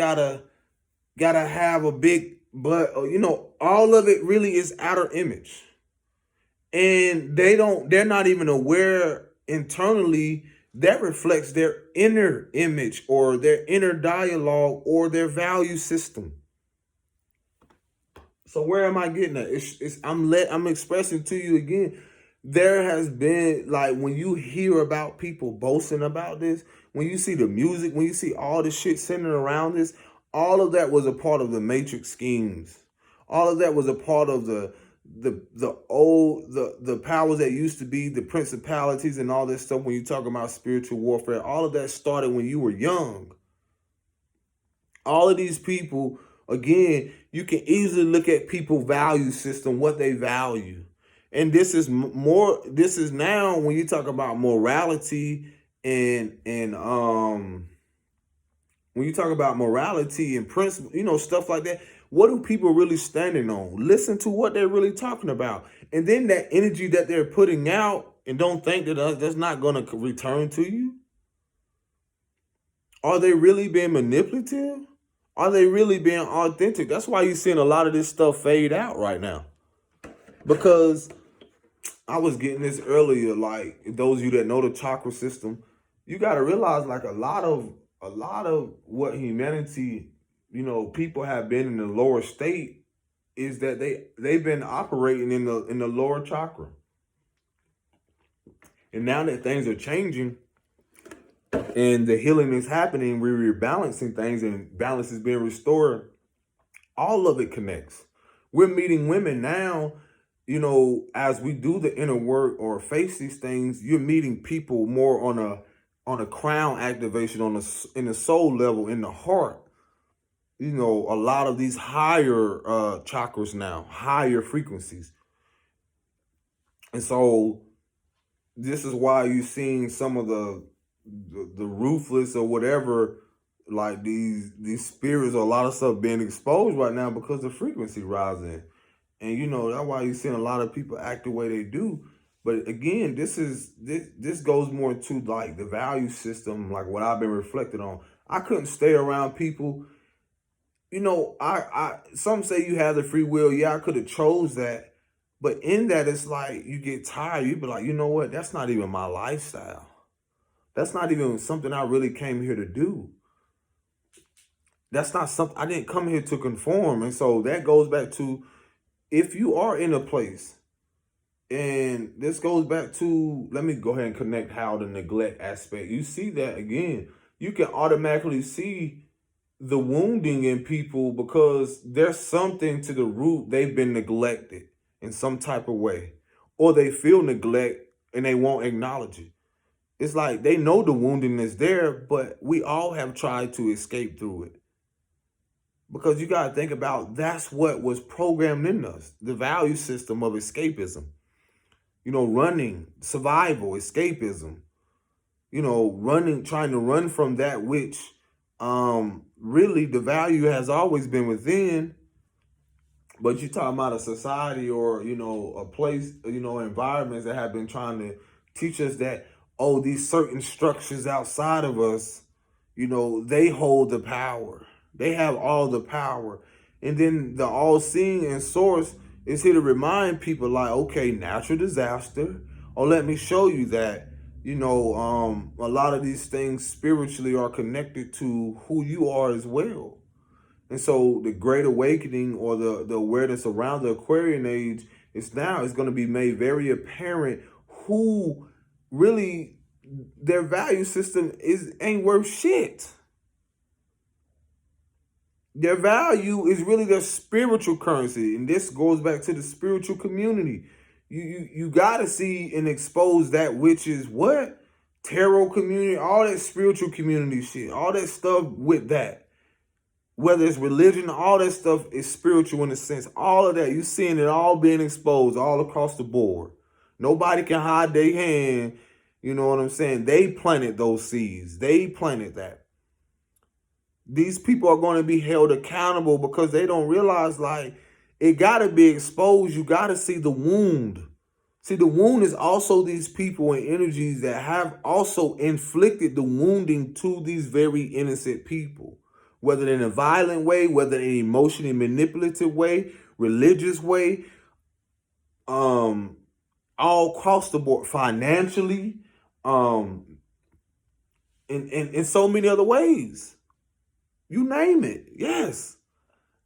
gotta have a big butt, or, all of it really is outer image. And they're not even aware internally that reflects their inner image or their inner dialogue or their value system. So where am I getting at? I'm expressing to you again. There has been, like, when you hear about people boasting about this, when you see the music, when you see all this shit centered around this, all of that was a part of the matrix schemes. All of that was a part of the powers that used to be, the principalities and all this stuff. When you talk about spiritual warfare, all of that started when you were young. All of these people, again, you can easily look at people's value system, what they value. And this is now when you talk about morality and when you talk about morality and principle, stuff like that, what do people really standing on? Listen to what they're really talking about. And then that energy that they're putting out, and don't think that that's not going to return to you. Are they really being manipulative? Are they really being authentic? That's why you're seeing a lot of this stuff fade out right now. Because I was getting this earlier, like those of you that know the chakra system, you got to realize like a lot of what humanity, people have been in the lower state is that they've been operating in the lower chakra. And now that things are changing and the healing is happening, we're rebalancing things and balance is being restored. All of it connects. We're meeting women now, as we do the inner work or face these things, you're meeting people more on a crown activation in the soul level, in the heart. A lot of these higher chakras now, higher frequencies. And so this is why you're seeing some of the ruthless or whatever, like these spirits or a lot of stuff being exposed right now because the frequency rising. And that's why you're seeing a lot of people act the way they do. But again, this goes more to like the value system, like what I've been reflecting on. I couldn't stay around people. I some say you have the free will. Yeah, I could have chose that. But in that, it's like you get tired. You be like, you know what? That's not even my lifestyle. That's not even something I really came here to do. That's not something I didn't come here to conform. And so that goes back to, if you are in a place, and this goes back to, let me go ahead and connect how the neglect aspect. You see that again, you can automatically see the wounding in people because there's something to the root. They've been neglected in some type of way, or they feel neglect and they won't acknowledge it. It's like they know the wounding is there, but we all have tried to escape through it. Because you got to think about, that's what was programmed in us, the value system of escapism. Running, survival, escapism. Running, trying to run from that which really the value has always been within. But you're talking about a society or, a place, environments that have been trying to teach us that, oh, these certain structures outside of us, they hold the power. They have all the power. And then the all-seeing and source is here to remind people like, okay, natural disaster. Or let me show you that, a lot of these things spiritually are connected to who you are as well. And so the great awakening or the awareness around the Aquarian age is going to be made very apparent who really their value system ain't worth shit. Their value is really their spiritual currency. And this goes back to the spiritual community. You got to see and expose that, which is what? Tarot community, all that spiritual community shit, all that stuff with that. Whether it's religion, all that stuff is spiritual in a sense. All of that, you're seeing it all being exposed all across the board. Nobody can hide their hand. You know what I'm saying? They planted those seeds. They planted that. These people are going to be held accountable because they don't realize, like, it got to be exposed. You got to see the wound. See, the wound is also these people and energies that have also inflicted the wounding to these very innocent people. Whether in a violent way, whether in an emotionally manipulative way, religious way, all across the board, financially, in so many other ways. You name it. Yes.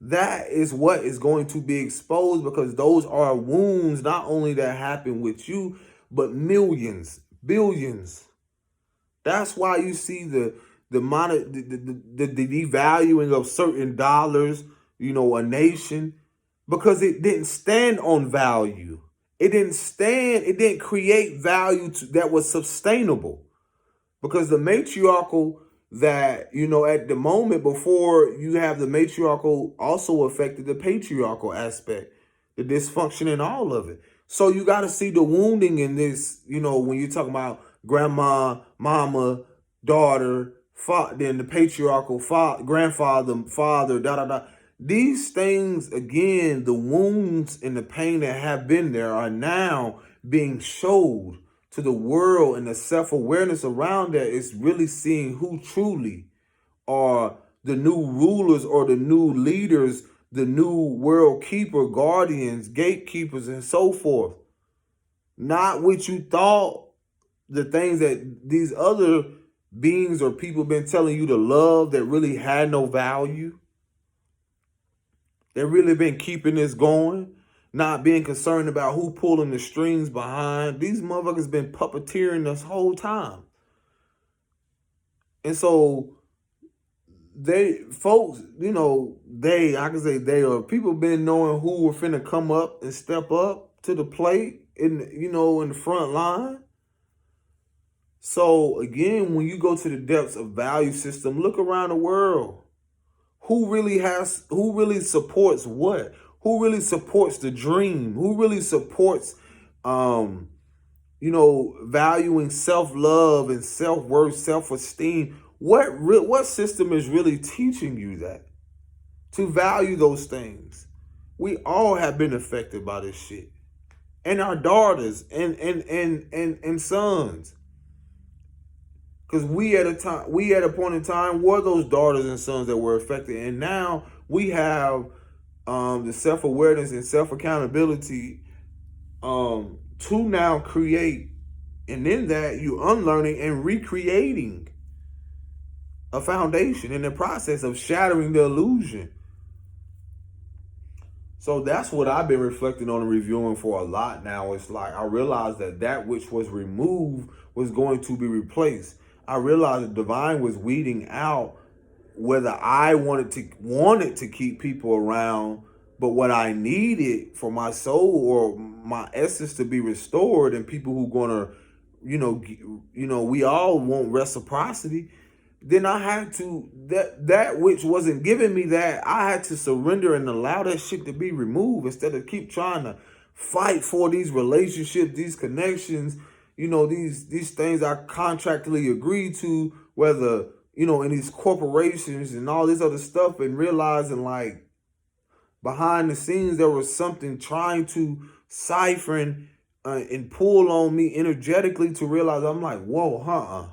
That is what is going to be exposed, because those are wounds not only that happen with you, but millions, billions. That's why you see the devaluing of certain dollars, a nation, because it didn't stand on value. It didn't create value that was sustainable. Because the matriarchal that, at the moment before you have the matriarchal also affected the patriarchal aspect, the dysfunction in all of it. So you got to see the wounding in this, when you're talking about grandma, mama, daughter, then the patriarchal grandfather, father, These things, again, the wounds and the pain that have been there are now being showed to the world, and the self-awareness around that is really seeing who truly are the new rulers or the new leaders, the new world keeper, guardians, gatekeepers, and so forth. not what you thought, the things that these other beings or people been telling you to love that really had no value, that really been keeping this going, not being concerned about who pulling the strings behind. These motherfuckers been puppeteering this whole time. And so they folks, I can say they, or people been knowing who were finna come up and step up to the plate in the front line. So again, when you go to the depths of value system, look around the world. Who really supports what? Who really supports the dream? Who really supports valuing self-love and self-worth, self-esteem? What system is really teaching you that? To value those things. We all have been affected by this shit. And our daughters and sons. Because we at a point in time were those daughters and sons that were affected. And now we have the self-awareness and self-accountability to now create. And in that, you unlearning and recreating a foundation in the process of shattering the illusion. So that's what I've been reflecting on and reviewing for a lot now. It's like I realized that which was removed was going to be replaced. I realized the divine was weeding out whether I wanted to keep people around, but what I needed for my soul or my essence to be restored, and people who gonna, we all want reciprocity. Then I had to that which wasn't giving me that, I had to surrender and allow that shit to be removed instead of keep trying to fight for these relationships, these connections, these things I contractually agreed to, whether in these corporations and all this other stuff, and realizing like behind the scenes there was something trying to siphon and pull on me energetically to realize I'm like, whoa,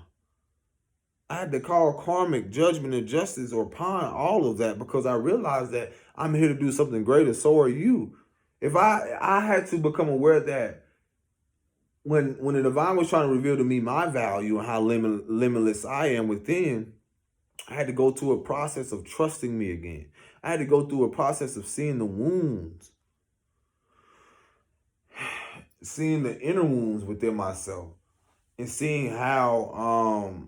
I had to call karmic judgment and justice or upon all of that, because I realized that I'm here to do something greater. So are you. If I had to become aware that when the divine was trying to reveal to me my value and how limitless I am within, I had to go through a process of trusting me again. I had to go through a process of seeing the wounds, seeing the inner wounds within myself, and seeing how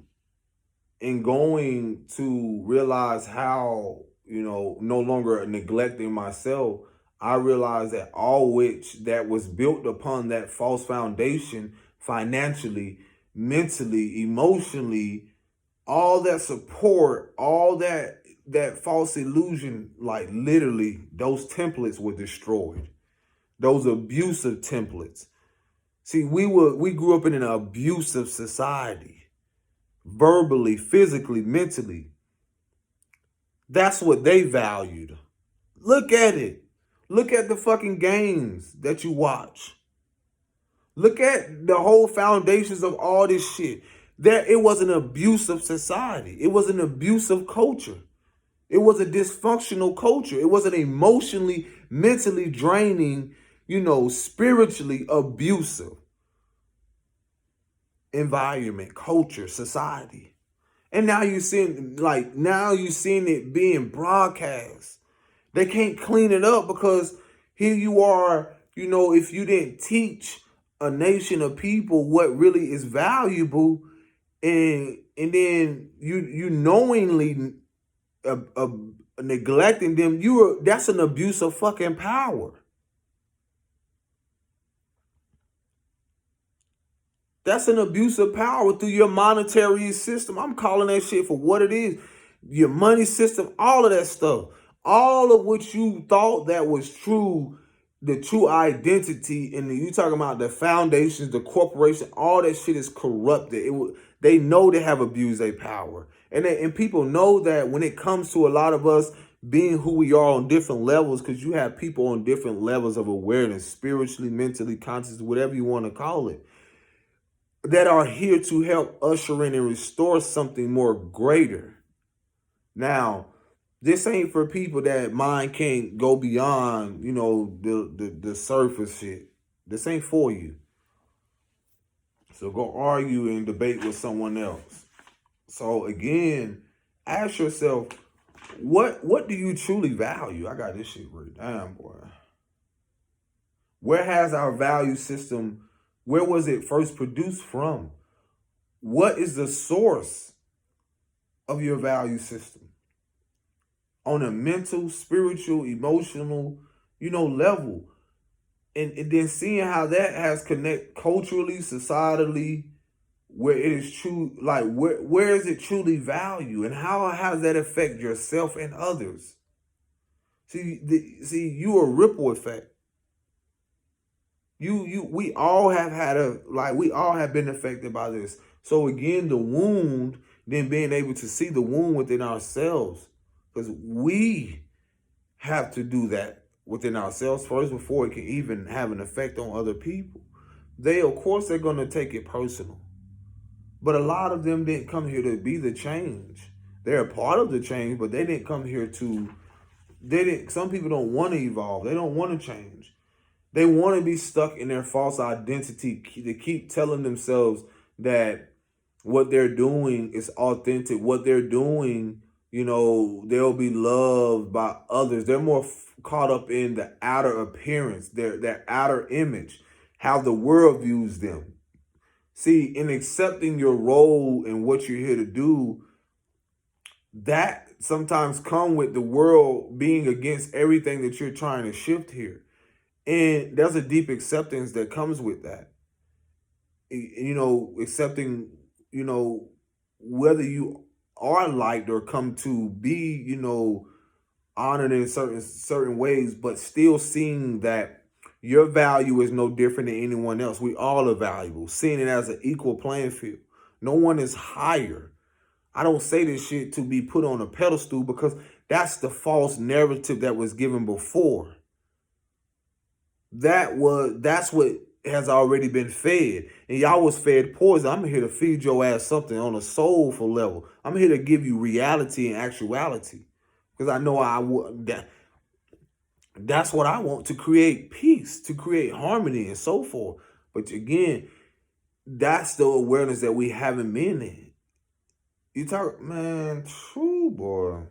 and going to realize how, no longer neglecting myself, I realized that all which that was built upon that false foundation, financially, mentally, emotionally, all that support, all that false illusion, like literally those templates were destroyed. Those abusive templates. See, we grew up in an abusive society. Verbally, physically, mentally. That's what they valued. Look at it. Look at the fucking games that you watch. Look at the whole foundations of all this shit. It was an abusive society. It was an abusive culture. It was a dysfunctional culture. It was an emotionally, mentally draining, spiritually abusive environment, culture, society. And now you're seeing it being broadcast. They can't clean it up because here you are, if you didn't teach a nation of people what really is valuable, and then you knowingly neglecting them, that's an abuse of fucking power. That's an abuse of power through your monetary system. I'm calling that shit for what it is. Your money system, all of that stuff. All of what you thought that was true, the true identity, and you talking about the foundations, the corporation, all that shit is corrupted. They know they have abused their power. And people know that when it comes to a lot of us being who we are on different levels, because you have people on different levels of awareness, spiritually, mentally, conscious, whatever you want to call it, that are here to help usher in and restore something more greater. Now, this ain't for people that mind can't go beyond, the surface shit. This ain't for you. So go argue and debate with someone else. So again, ask yourself, what do you truly value? I got this shit written down, boy. Where has our value system, where was it first produced from? What is the source of your value system? On a mental, spiritual, emotional, level. And then seeing how that has connect culturally, societally, where it is true, like where is it truly value, and how does that affect yourself and others? See, you a ripple effect. We all have had we all have been affected by this. So again, the wound, then being able to see the wound within ourselves, because we have to do that within ourselves first before it can even have an effect on other people. Of course, they're going to take it personal. But a lot of them didn't come here to be the change. They're a part of the change, but they didn't come here some people don't want to evolve. They don't want to change. They want to be stuck in their false identity. They keep telling themselves that what they're doing is authentic. What they're doing, they'll be loved by others. They're more caught up in the outer appearance, their outer image, how the world views them. See, in accepting your role and what you're here to do, that sometimes come with the world being against everything that you're trying to shift here. And there's a deep acceptance that comes with that. Accepting, whether you are liked or come to be, honored in certain ways, but still seeing that your value is no different than anyone else. We all are valuable, seeing it as an equal playing field. No one is higher. I don't say this shit to be put on a pedestal, because that's the false narrative that was given before. That's what has already been fed. And y'all was fed poison. I'm here to feed your ass something on a soulful level. I'm here to give you reality and actuality. Because I know that's what I want, to create peace, to create harmony and so forth. But again, that's the awareness that we haven't been in. You talk, man, true, boy.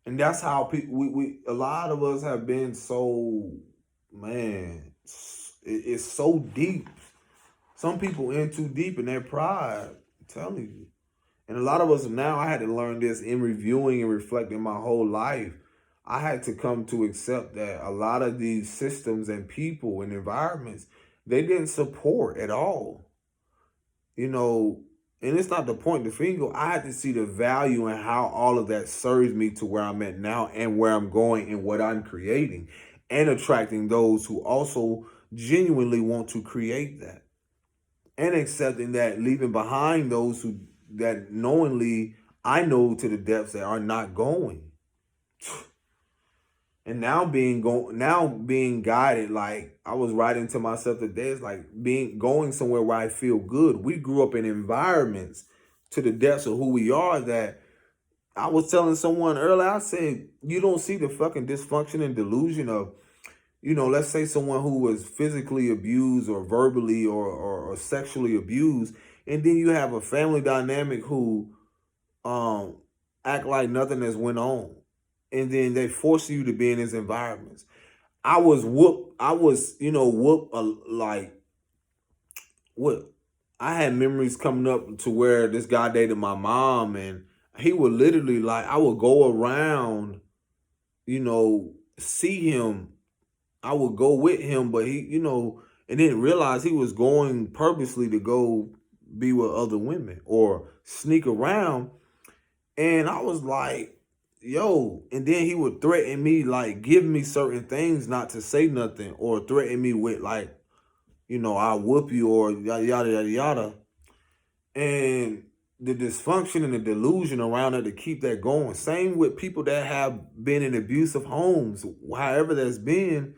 And that's how we a lot of us have been so, man, it's so deep. Some people in too deep in their pride, I'm telling you. And a lot of us now, I had to learn this in reviewing and reflecting my whole life. I had to come to accept that a lot of these systems and people and environments, they didn't support at all. And it's not the point the finger. I had to see the value in how all of that serves me to where I'm at now and where I'm going and what I'm creating, and attracting those who also genuinely want to create that, and accepting that, leaving behind those that knowingly, I know to the depths, that are not going. And now being guided, like I was writing to myself today, it's like going somewhere where I feel good. We grew up in environments to the depths of who we are, that I was telling someone earlier, I said, you don't see the fucking dysfunction and delusion of, let's say someone who was physically abused or verbally or sexually abused, and then you have a family dynamic who act like nothing has went on. And then they force you to be in these environments. I was whooped. Like what? I had memories coming up to where this guy dated my mom, and he would literally, like, I would go around, see him. I would go with him, but he, and didn't realize he was going purposely to go be with other women or sneak around. And I was like, yo, and then he would threaten me, like give me certain things not to say nothing, or threaten me with like, I'll whoop you, or yada, yada, yada, yada. And the dysfunction and the delusion around it to keep that going. Same with people that have been in abusive homes, however that's been,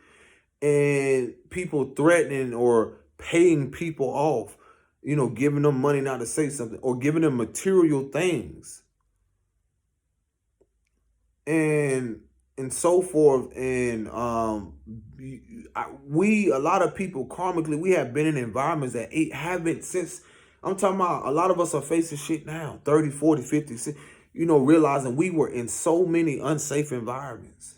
and people threatening or paying people off, giving them money not to say something, or giving them material things. And and so forth. And we, a lot of people karmically, we have been in environments that haven't since. I'm talking about a lot of us are facing shit now, 30, 40, 50, 60, realizing we were in so many unsafe environments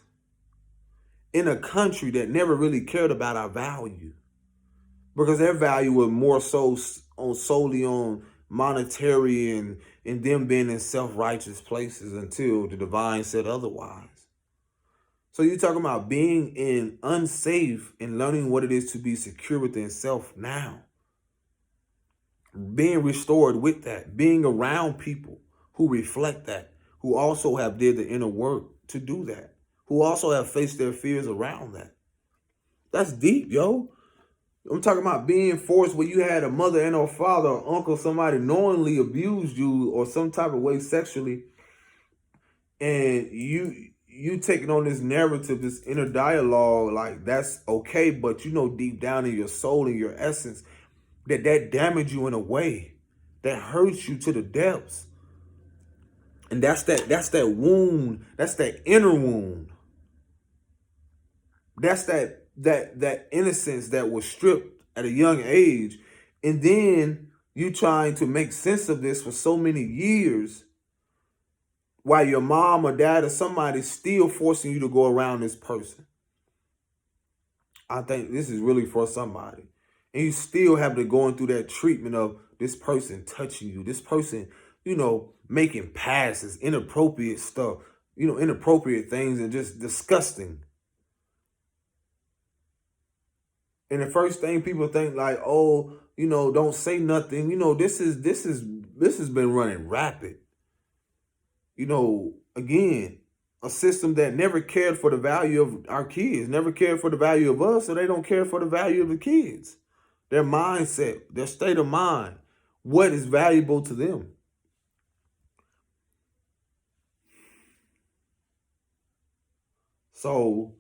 in a country that never really cared about our value, because their value was more so on solely on monetary and them being in self-righteous places until the divine said otherwise. So you're talking about being in unsafe and learning what it is to be secure within self now. Being restored with that, being around people who reflect that, who also have did the inner work to do that, who also have faced their fears around that. That's deep, yo. I'm talking about being forced where you had a mother and or father or uncle, somebody knowingly abused you or some type of way sexually, and you taking on this narrative, this inner dialogue, like that's okay, but deep down in your soul and your essence that damage you in a way that hurts you to the depths. And that's that wound, that's that inner wound. That's that innocence that was stripped at a young age. And then you trying to make sense of this for so many years while your mom or dad or somebody's still forcing you to go around this person. I think this is really for somebody. And you still have to going through that treatment of this person touching you, this person, making passes, inappropriate stuff, inappropriate things and just disgusting. And the first thing people think like, oh, don't say nothing. This has been running rapid. Again, a system that never cared for the value of our kids, never cared for the value of us, so they don't care for the value of the kids. Their mindset, their state of mind, what is valuable to them. So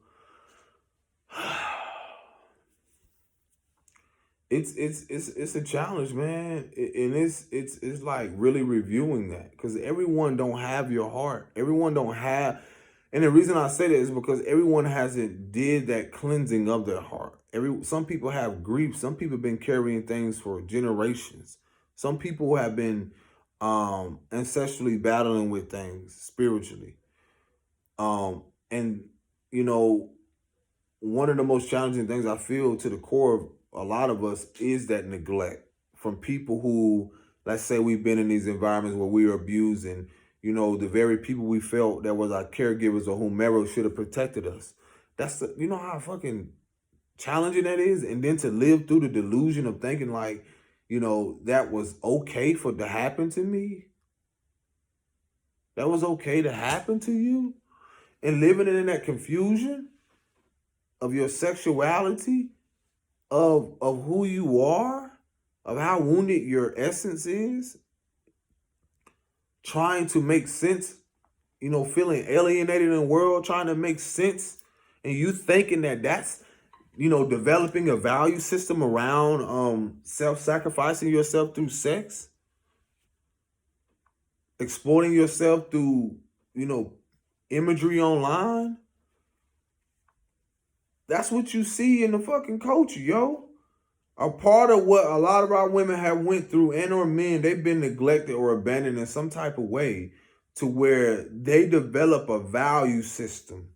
it's a challenge, man, and it's like really reviewing that, because everyone don't have your heart. Everyone don't have, and the reason I say that is because everyone hasn't did that cleansing of their heart. Some people have grief. Some people have been carrying things for generations. Some people have been ancestrally battling with things spiritually. And you know, one of the most challenging things I feel to the core of a lot of us is that neglect from people who, let's say, we've been in these environments where we were abused, and the very people we felt that was our caregivers or whomever should have protected us. You know how fucking challenging that is, and then to live through the delusion of thinking like, that was okay for to happen to me. That was okay to happen to you, and living in that confusion of your sexuality, of who you are, of how wounded your essence is, trying to make sense, feeling alienated in the world, trying to make sense, and you thinking that that's, developing a value system around self-sacrificing yourself through sex, exploiting yourself through, imagery online. That's what you see in the fucking culture, yo. A part of what a lot of our women have went through, and or men, they've been neglected or abandoned in some type of way, to where they develop a value system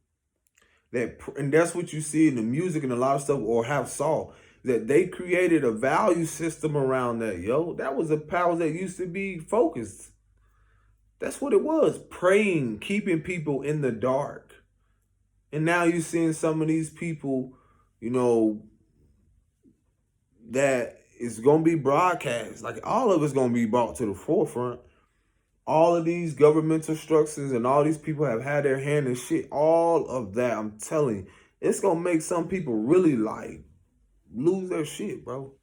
and that's what you see in the music and a lot of stuff, or have saw that they created a value system around that, yo. That was a power that used to be focused. That's what it was, praying, keeping people in the dark. And now you're seeing some of these people, that is going to be broadcast. Like, all of it's going to be brought to the forefront. All of these governmental structures and all these people have had their hand in shit. All of that, I'm telling you, it's going to make some people really like lose their shit, bro.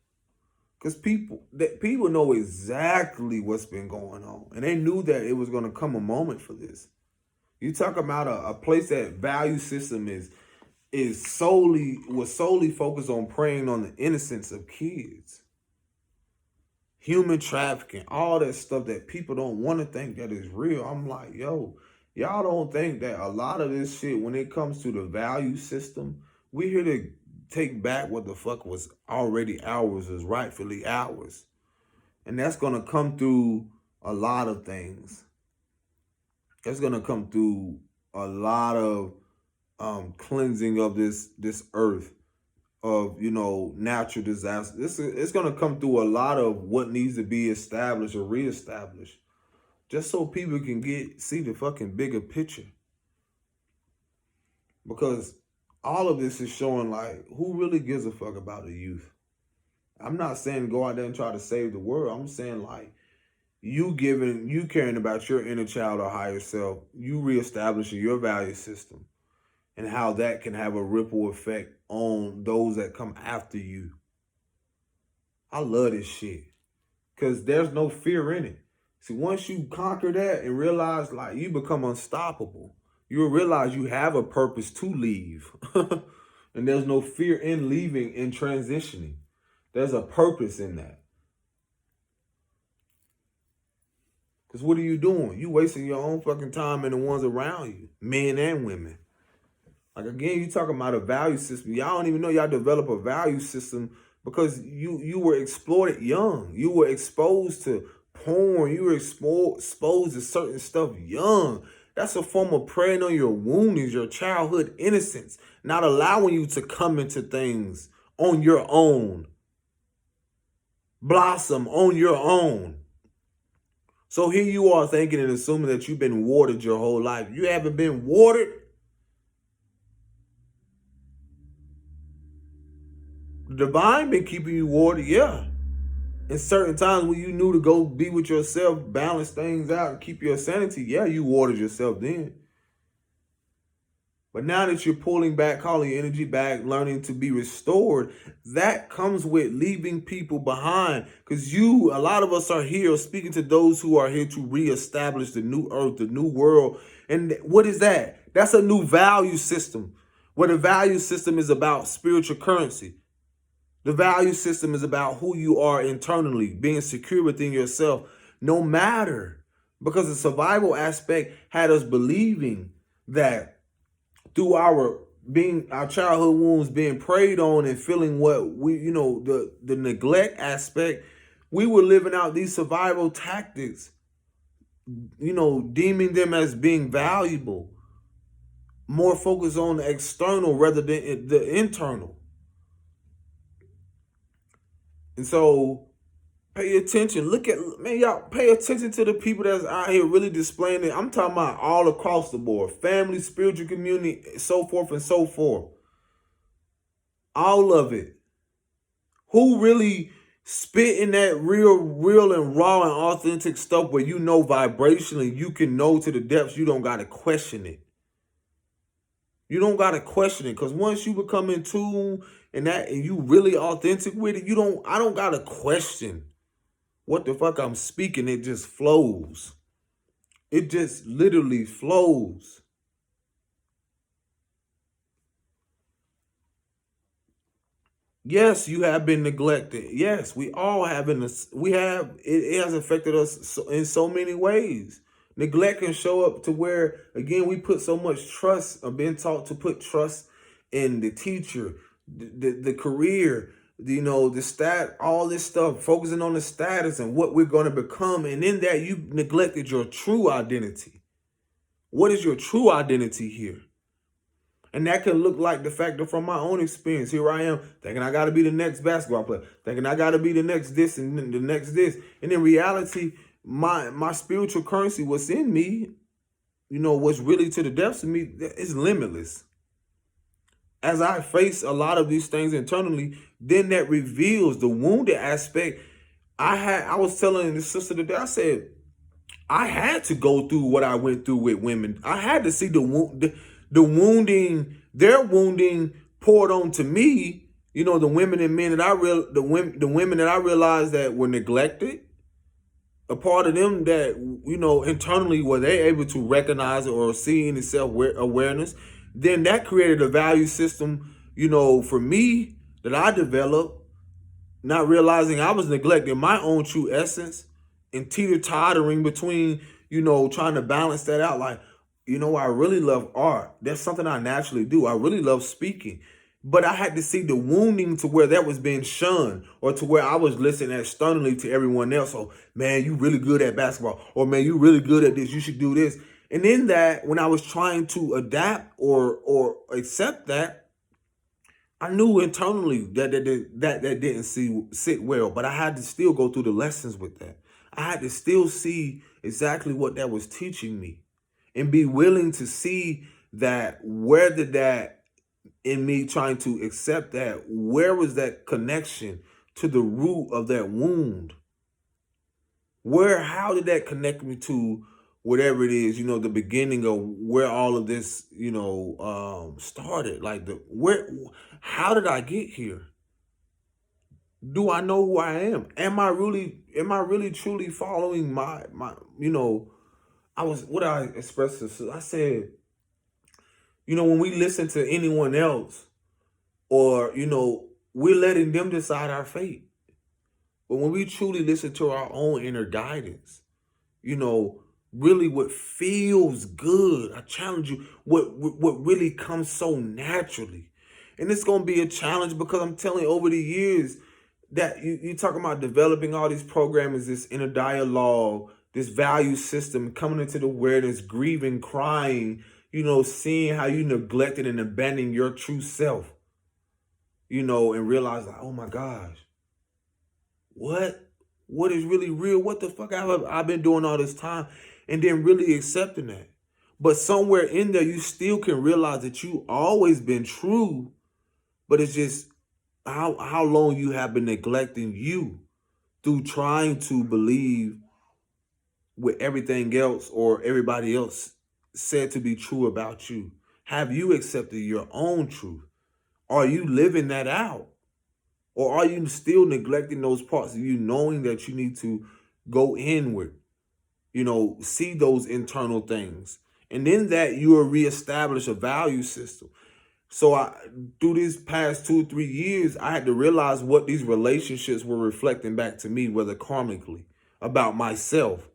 Because people know exactly what's been going on. And they knew that it was going to come a moment for this. You talk about a place that value system was solely focused on preying on the innocence of kids. Human trafficking, all that stuff that people don't want to think that is real. I'm like, yo, Y'all don't think that a lot of this shit, when it comes to the value system, we're here to take back what the fuck was already ours, is rightfully ours. And that's gonna come through a lot of things. That's gonna come through a lot of cleansing of this earth, of natural disasters. It's gonna come through a lot of what needs to be established or reestablished, just so people can see the fucking bigger picture. Because all of this is showing, like, who really gives a fuck about the youth? I'm not saying go out there and try to save the world. I'm saying, like, you caring about your inner child or higher self, you reestablishing your value system, and how that can have a ripple effect on those that come after you. I love this shit because there's no fear in it. See, once you conquer that and realize, like, you become unstoppable, you'll realize you have a purpose to leave. And there's no fear in leaving and transitioning. There's a purpose in that. Because what are you doing? You wasting your own fucking time and the ones around you, men and women. Like, again, you talking about a value system. Y'all don't even know y'all develop a value system because you were exploited young. You were exposed to porn. You were exposed to certain stuff young. That's a form of preying on your woundings, your childhood innocence, not allowing you to come into things on your own. Blossom on your own. So here you are thinking and assuming that you've been watered your whole life. You haven't been watered. The divine been keeping you watered, yeah. In certain times when you knew to go be with yourself, balance things out, and keep your sanity, yeah, you watered yourself then. But now that you're pulling back, calling your energy back, learning to be restored, that comes with leaving people behind. Because a lot of us are here speaking to those who are here to reestablish the new earth, the new world. And what is that? That's a new value system, where the value system is about spiritual currency. The value system is about who you are internally, being secure within yourself, no matter. Because the survival aspect had us believing that through our childhood wounds being preyed on and feeling what we, the neglect aspect, we were living out these survival tactics, deeming them as being valuable, more focused on the external rather than the internal. And so pay attention. Y'all pay attention to the people that's out here really displaying it. I'm talking about all across the board. Family, spiritual community, so forth and so forth. All of it. Who really spit in that real and raw and authentic stuff where vibrationally you can know to the depths, you don't got to question it. You don't got to question it, because once you become in tune and you really authentic with it, I don't got to question what the fuck I'm speaking. It just flows. It just literally flows. Yes, you have been neglected. Yes, we all have it has affected us in so many ways. Neglect can show up to where, again, we put so much trust, or been taught to put trust in the teacher, the career, the all this stuff, focusing on the status and what we're going to become. And in that, you neglected your true identity. What is your true identity here? And that can look like the factor from my own experience. Here I am thinking I got to be the next basketball player, thinking I got to be the next this and the next this. And in reality, my spiritual currency, what's in me, what's really to the depths of me, is limitless. As I face a lot of these things internally, then that reveals the wounded aspect. I was telling the sister today, I said, I had to go through what I went through with women. I had to see the wounding, their wounding poured onto me. The women and men that the women that I realized that were neglected. A part of them that, internally were they able to recognize it or see any self-awareness. Then that created a value system, for me, that I developed, not realizing I was neglecting my own true essence and teeter-tottering between, trying to balance that out. Like, I really love art. That's something I naturally do. I really love speaking. But I had to see the wounding to where that was being shunned, or to where I was listening externally to everyone else. Oh, man, you really good at basketball. Or, man, you really good at this. You should do this. And in that, when I was trying to adapt or accept that, I knew internally that didn't sit well. But I had to still go through the lessons with that. I had to still see exactly what that was teaching me, and be willing to see that where did that, in me trying to accept that, where was that connection to the root of that wound? How did that connect me to whatever it is, the beginning of where all of this, started? Like how did I get here? Do I know who I am? Am I really truly following my, what I expressed this, I said, when we listen to anyone else, or, we're letting them decide our fate. But when we truly listen to our own inner guidance, you know, really what feels good, I challenge you, what really comes so naturally. And it's going to be a challenge, because I'm telling you, over the years, that you talking about developing all these programs, this inner dialogue, this value system, coming into the awareness, grieving, crying, seeing how you neglected and abandoning your true self, and realize, like, oh my gosh, what? What is really real? What the fuck have I been doing all this time? And then really accepting that. But somewhere in there, you still can realize that you always been true, but it's just how long you have been neglecting you through trying to believe what everything else or everybody else said to be true about you. Have you accepted your own truth? Are you living that out? Or are you still neglecting those parts of you, knowing that you need to go inward, see those internal things? And in that, you will reestablish a value system. So through these past 2 or 3 years, I had to realize what these relationships were reflecting back to me, whether karmically, about myself.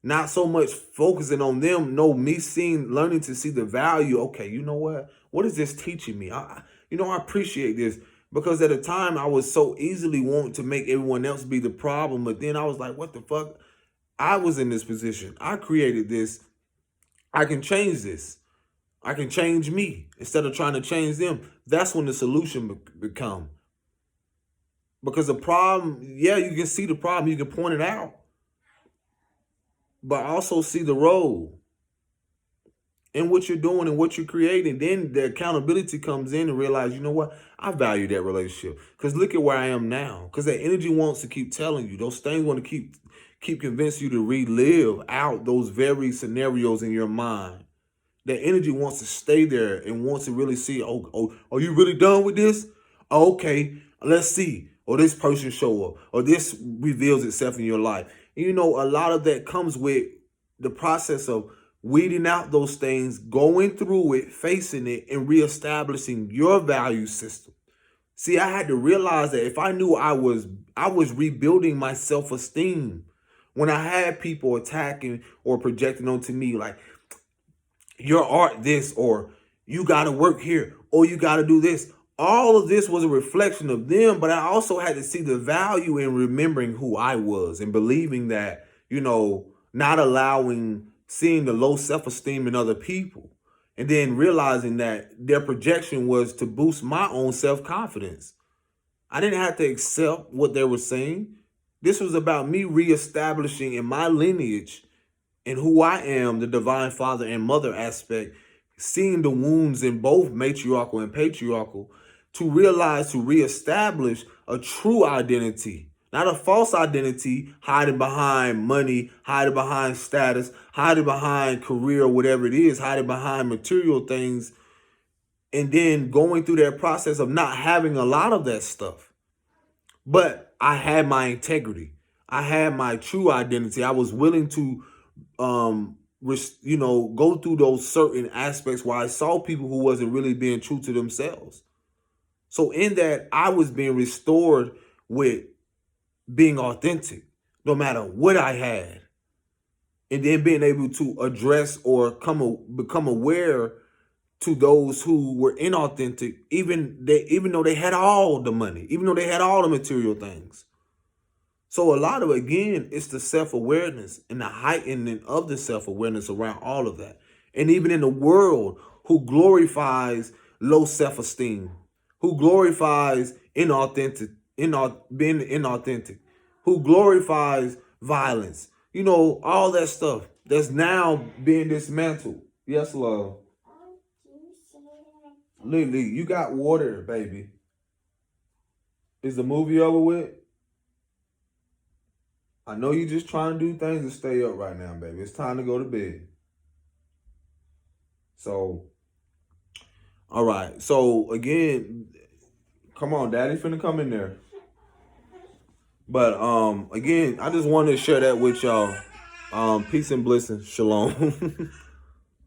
Not so much focusing on them, no, me learning to see the value. Okay, you know what? What is this teaching me? I appreciate this, because at the time I was so easily wanting to make everyone else be the problem. But then I was like, what the fuck? I was in this position. I created this. I can change this. I can change me instead of trying to change them. That's when the solution become. Because the problem, yeah, you can see the problem, you can point it out, but also see the role in what you're doing and what you're creating. Then the accountability comes in, and realize, you know what? I value that relationship, because look at where I am now. Because that energy wants to keep telling you. Those things want to keep convincing you to relive out those very scenarios in your mind. That energy wants to stay there and wants to really see, oh, are you really done with this? Oh, okay, let's see. Or this person show up, or this reveals itself in your life. And a lot of that comes with the process of weeding out those things, going through it, facing it, and reestablishing your value system. See, I had to realize that if I knew I was rebuilding my self-esteem when I had people attacking or projecting onto me, like, your art this, or you got to work here, or you got to do this. All of this was a reflection of them, but I also had to see the value in remembering who I was, and believing that, not allowing, seeing the low self-esteem in other people, and then realizing that their projection was to boost my own self-confidence. I didn't have to accept what they were saying. This was about me reestablishing in my lineage and who I am, the divine father and mother aspect, seeing the wounds in both matriarchal and patriarchal, to realize, to reestablish a true identity, not a false identity, hiding behind money, hiding behind status, hiding behind career, whatever it is, hiding behind material things, and then going through that process of not having a lot of that stuff. But I had my integrity. I had my true identity. I was willing to go through those certain aspects where I saw people who wasn't really being true to themselves. So in that, I was being restored with being authentic, no matter what I had. and then being able to address or become aware to those who were inauthentic, even though they had all the money, even though they had all the material things. So a lot of, again, it's the self-awareness and the heightening of the self-awareness around all of that. And even in the world who glorifies low self-esteem, who glorifies being inauthentic, who glorifies violence, all that stuff that's now being dismantled. Yes, love. Lily, you got water, baby. Is the movie over with? I know you just trying to do things to stay up right now, baby. It's time to go to bed. So, all right. So again, come on, Daddy finna come in there. But again, I just wanted to share that with y'all. Peace and blessings. Shalom.